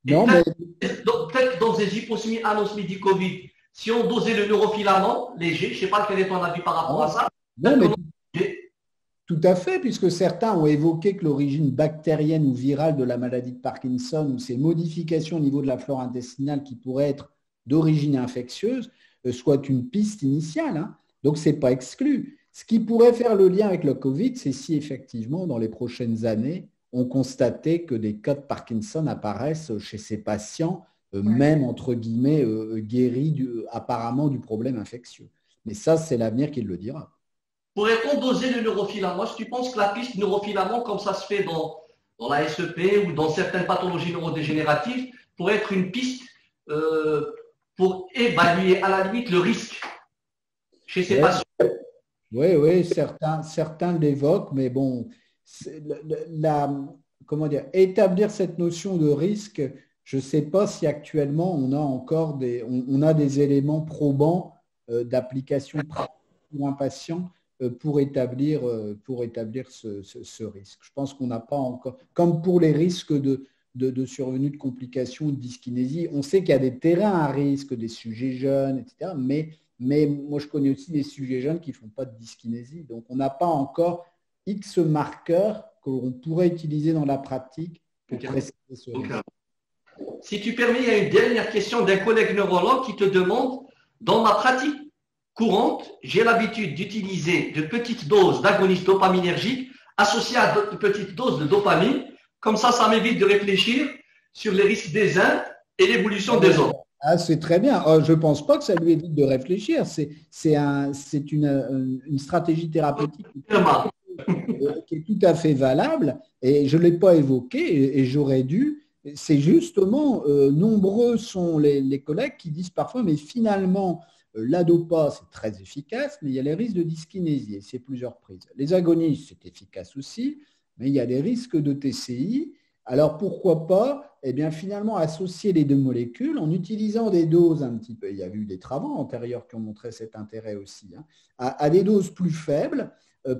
Non, mais... Peut-être dans des hyposmies, anosmie du Covid, Si on dosait le neurofilament léger, je ne sais pas quel est ton avis par rapport à ça. Non, mais tout à fait, puisque certains ont évoqué que l'origine bactérienne ou virale de la maladie de Parkinson ou ces modifications au niveau de la flore intestinale qui pourraient être d'origine infectieuse soit une piste initiale. Hein. Donc, ce n'est pas exclu. Ce qui pourrait faire le lien avec le Covid, c'est si effectivement, dans les prochaines années, on constatait que des cas de Parkinson apparaissent chez ces patients, même entre guillemets guéris apparemment du problème infectieux. Mais ça, c'est l'avenir qui le dira. Pourrait-on doser le neurofilament? Moi, tu penses que la piste neurofilament, comme ça se fait dans la SEP ou dans certaines pathologies neurodégénératives, pourrait être une piste pour évaluer à la limite le risque chez ces patients? Oui, certains l'évoquent, mais bon, comment dire, établir cette notion de risque, je ne sais pas si actuellement on a encore des éléments probants d'application pour un patient pour établir ce risque. Je pense qu'on n'a pas encore, comme pour les risques de survenue de complications ou de dyskinésie, on sait qu'il y a des terrains à risque, des sujets jeunes, etc. Mais moi, je connais aussi des sujets jeunes qui ne font pas de dyskinésie. Donc, on n'a pas encore X marqueurs que l'on pourrait utiliser dans la pratique pour préciser ce risque. Si tu permets, il y a une dernière question d'un collègue neurologue qui te demande, dans ma pratique courante, j'ai l'habitude d'utiliser de petites doses d'agonistes dopaminergiques associées à de petites doses de dopamine. Comme ça m'évite de réfléchir sur les risques des uns et l'évolution des autres. Ah, c'est très bien. Je ne pense pas que ça lui évite de réfléchir. C'est une stratégie thérapeutique qui est tout à fait valable. Et je ne l'ai pas évoqué et j'aurais dû. C'est justement, nombreux sont les collègues qui disent parfois, mais finalement, l'ADOPA, c'est très efficace, mais il y a les risques de dyskinésie et c'est plusieurs prises. Les agonistes, c'est efficace aussi, mais il y a des risques de TCI. Alors, pourquoi pas, eh bien, finalement, associer les deux molécules en utilisant des doses un petit peu, il y a eu des travaux antérieurs qui ont montré cet intérêt aussi, hein, à des doses plus faibles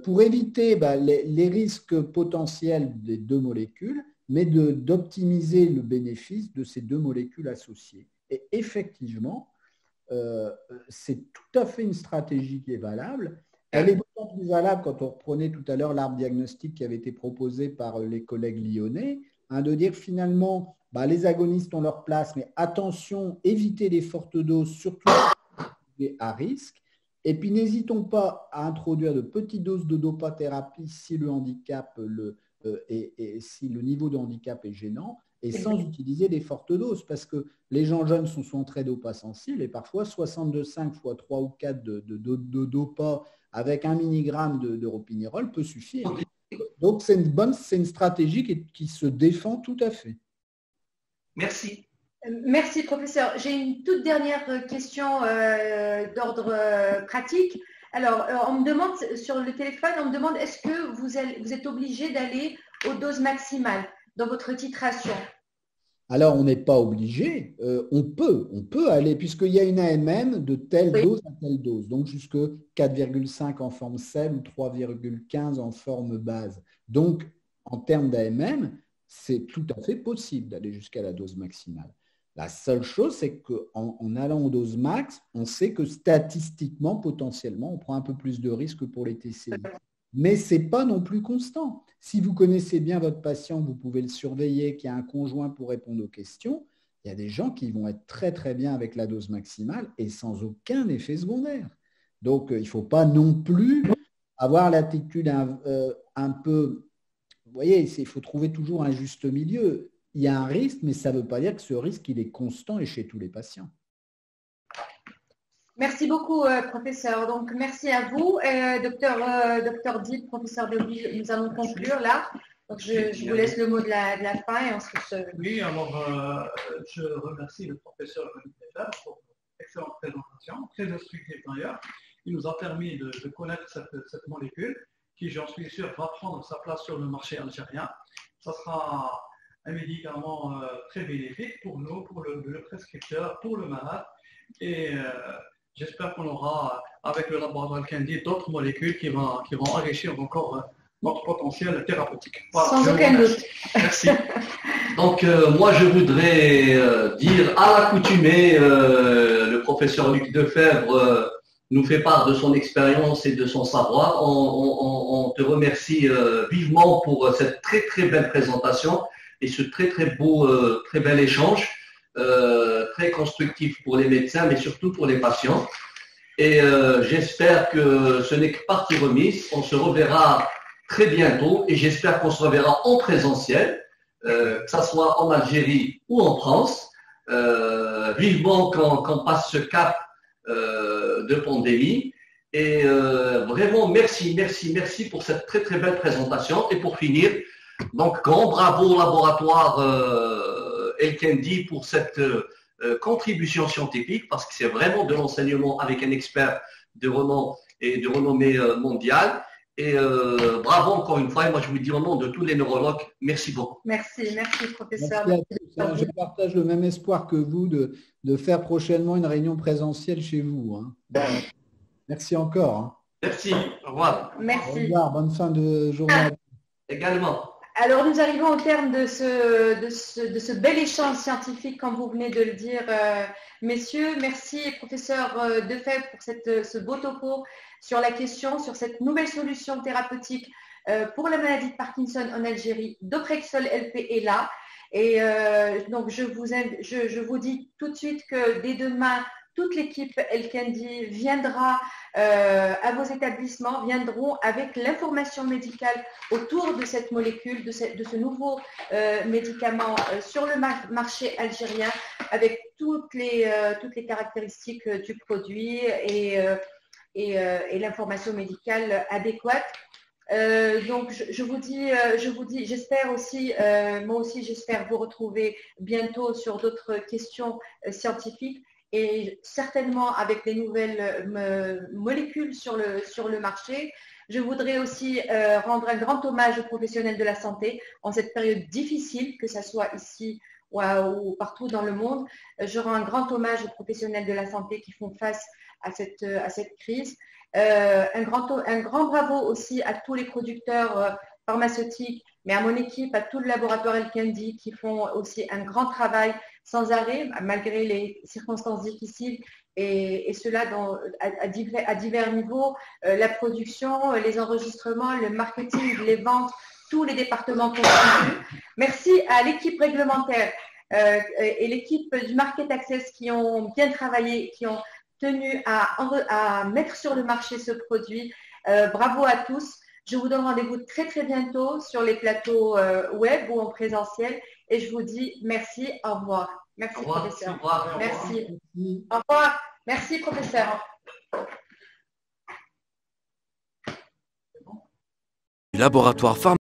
pour éviter les risques potentiels des deux molécules, mais d'optimiser le bénéfice de ces deux molécules associées. Et effectivement, c'est tout à fait une stratégie qui est valable. Elle est beaucoup plus valable quand on reprenait tout à l'heure l'arbre diagnostique qui avait été proposé par les collègues lyonnais, hein, de dire finalement, les agonistes ont leur place, mais attention, évitez les fortes doses, surtout à risque. Et puis n'hésitons pas à introduire de petites doses de dopathérapie si le handicap et si le niveau de handicap est gênant, et sans utiliser des fortes doses, parce que les gens jeunes sont souvent très dopa-sensibles, et parfois 62,5 fois 3 ou 4 de dopa avec 1 mg de ropinirole peut suffire. Donc c'est une stratégie qui se défend tout à fait. Merci. Merci, professeur. J'ai une toute dernière question d'ordre pratique. Alors, on me demande sur le téléphone, on me demande est-ce que vous êtes obligé d'aller aux doses maximales dans votre titration? Alors, on n'est pas obligé. On peut aller, puisqu'il y a une AMM de telle dose à telle dose, donc jusque 4,5 en forme sel ou 3,15 en forme base. Donc, en termes d'AMM, c'est tout à fait possible d'aller jusqu'à la dose maximale. La seule chose, c'est qu'en allant aux doses max, on sait que statistiquement, potentiellement, on prend un peu plus de risques pour les TCI. Mais ce n'est pas non plus constant. Si vous connaissez bien votre patient, vous pouvez le surveiller, qu'il y a un conjoint pour répondre aux questions, il y a des gens qui vont être très très bien avec la dose maximale et sans aucun effet secondaire. Donc, il ne faut pas non plus avoir l'attitude un peu... Vous voyez, il faut trouver toujours un juste milieu. Il y a un risque, mais ça ne veut pas dire que ce risque, il est constant et chez tous les patients. Merci beaucoup, professeur. Donc, merci à vous. Docteur Dib, professeur Deaudi, nous allons conclure là. Donc, je vous laisse le mot de la fin et ensuite... Oui, alors, je remercie le professeur pour l'excellente présentation, très instructive d'ailleurs. Il nous a permis de connaître cette molécule qui, j'en suis sûr, va prendre sa place sur le marché algérien. Ça sera un médicament très bénéfique pour nous, pour le prescripteur, pour le malade. Et j'espère qu'on aura, avec le laboratoire Al-Kindi, d'autres molécules qui vont enrichir encore notre potentiel thérapeutique. Voilà, sans aucun doute. Merci. Donc, moi, je voudrais dire à l'accoutumée, le professeur Luc Defebvre nous fait part de son expérience et de son savoir. On te remercie vivement pour cette très, très belle présentation et ce très, très beau, très bel échange, très constructif pour les médecins, mais surtout pour les patients. Et j'espère que ce n'est que partie remise. On se reverra très bientôt et j'espère qu'on se reverra en présentiel. Que ce soit en Algérie ou en France, vivement qu'on passe ce cap de pandémie. Et vraiment, merci pour cette très très belle présentation. Et pour finir, donc grand bravo au laboratoire El Kendi pour cette contribution scientifique, parce que c'est vraiment de l'enseignement avec un expert de renom et de renommée mondiale. Et bravo encore une fois, et moi je vous dis au nom de tous les neurologues, merci beaucoup. Merci professeur. Merci à tous. Je partage le même espoir que vous de faire prochainement une réunion présentielle chez vous. Hein. Bon, merci encore. Hein. Merci, au revoir. Merci. Au revoir, bonne fin de journée. Également. Alors nous arrivons au terme de ce bel échange scientifique, comme vous venez de le dire, messieurs. Merci professeur Defebvre pour ce beau topo sur la question, sur cette nouvelle solution thérapeutique pour la maladie de Parkinson en Algérie. Doprexol LP est là. Et donc je vous dis tout de suite que dès demain, toute l'équipe El Kendi viendra à vos établissements, viendront avec l'information médicale autour de cette molécule, de ce nouveau médicament sur le marché algérien, avec toutes les caractéristiques du produit et l'information médicale adéquate. Donc je vous dis, j'espère aussi, moi aussi j'espère vous retrouver bientôt sur d'autres questions scientifiques et certainement avec des nouvelles molécules sur le marché. Je voudrais aussi rendre un grand hommage aux professionnels de la santé en cette période difficile, que ce soit ici ou partout dans le monde. Je rends un grand hommage aux professionnels de la santé qui font face à cette crise. Un grand bravo aussi à tous les producteurs pharmaceutiques, mais à mon équipe, à tout le laboratoire El Kendi qui font aussi un grand travail sans arrêt, malgré les circonstances difficiles, et cela à divers niveaux, la production, les enregistrements, le marketing, les ventes, tous les départements contribuent. Merci à l'équipe réglementaire et l'équipe du Market Access qui ont bien travaillé, qui ont tenu à mettre sur le marché ce produit. Bravo à tous. Je vous donne rendez-vous très très bientôt sur les plateaux web ou en présentiel et je vous dis merci, au revoir. Merci professeur. Au revoir. Merci. Au revoir. Merci professeur. Laboratoire pharmaceutique.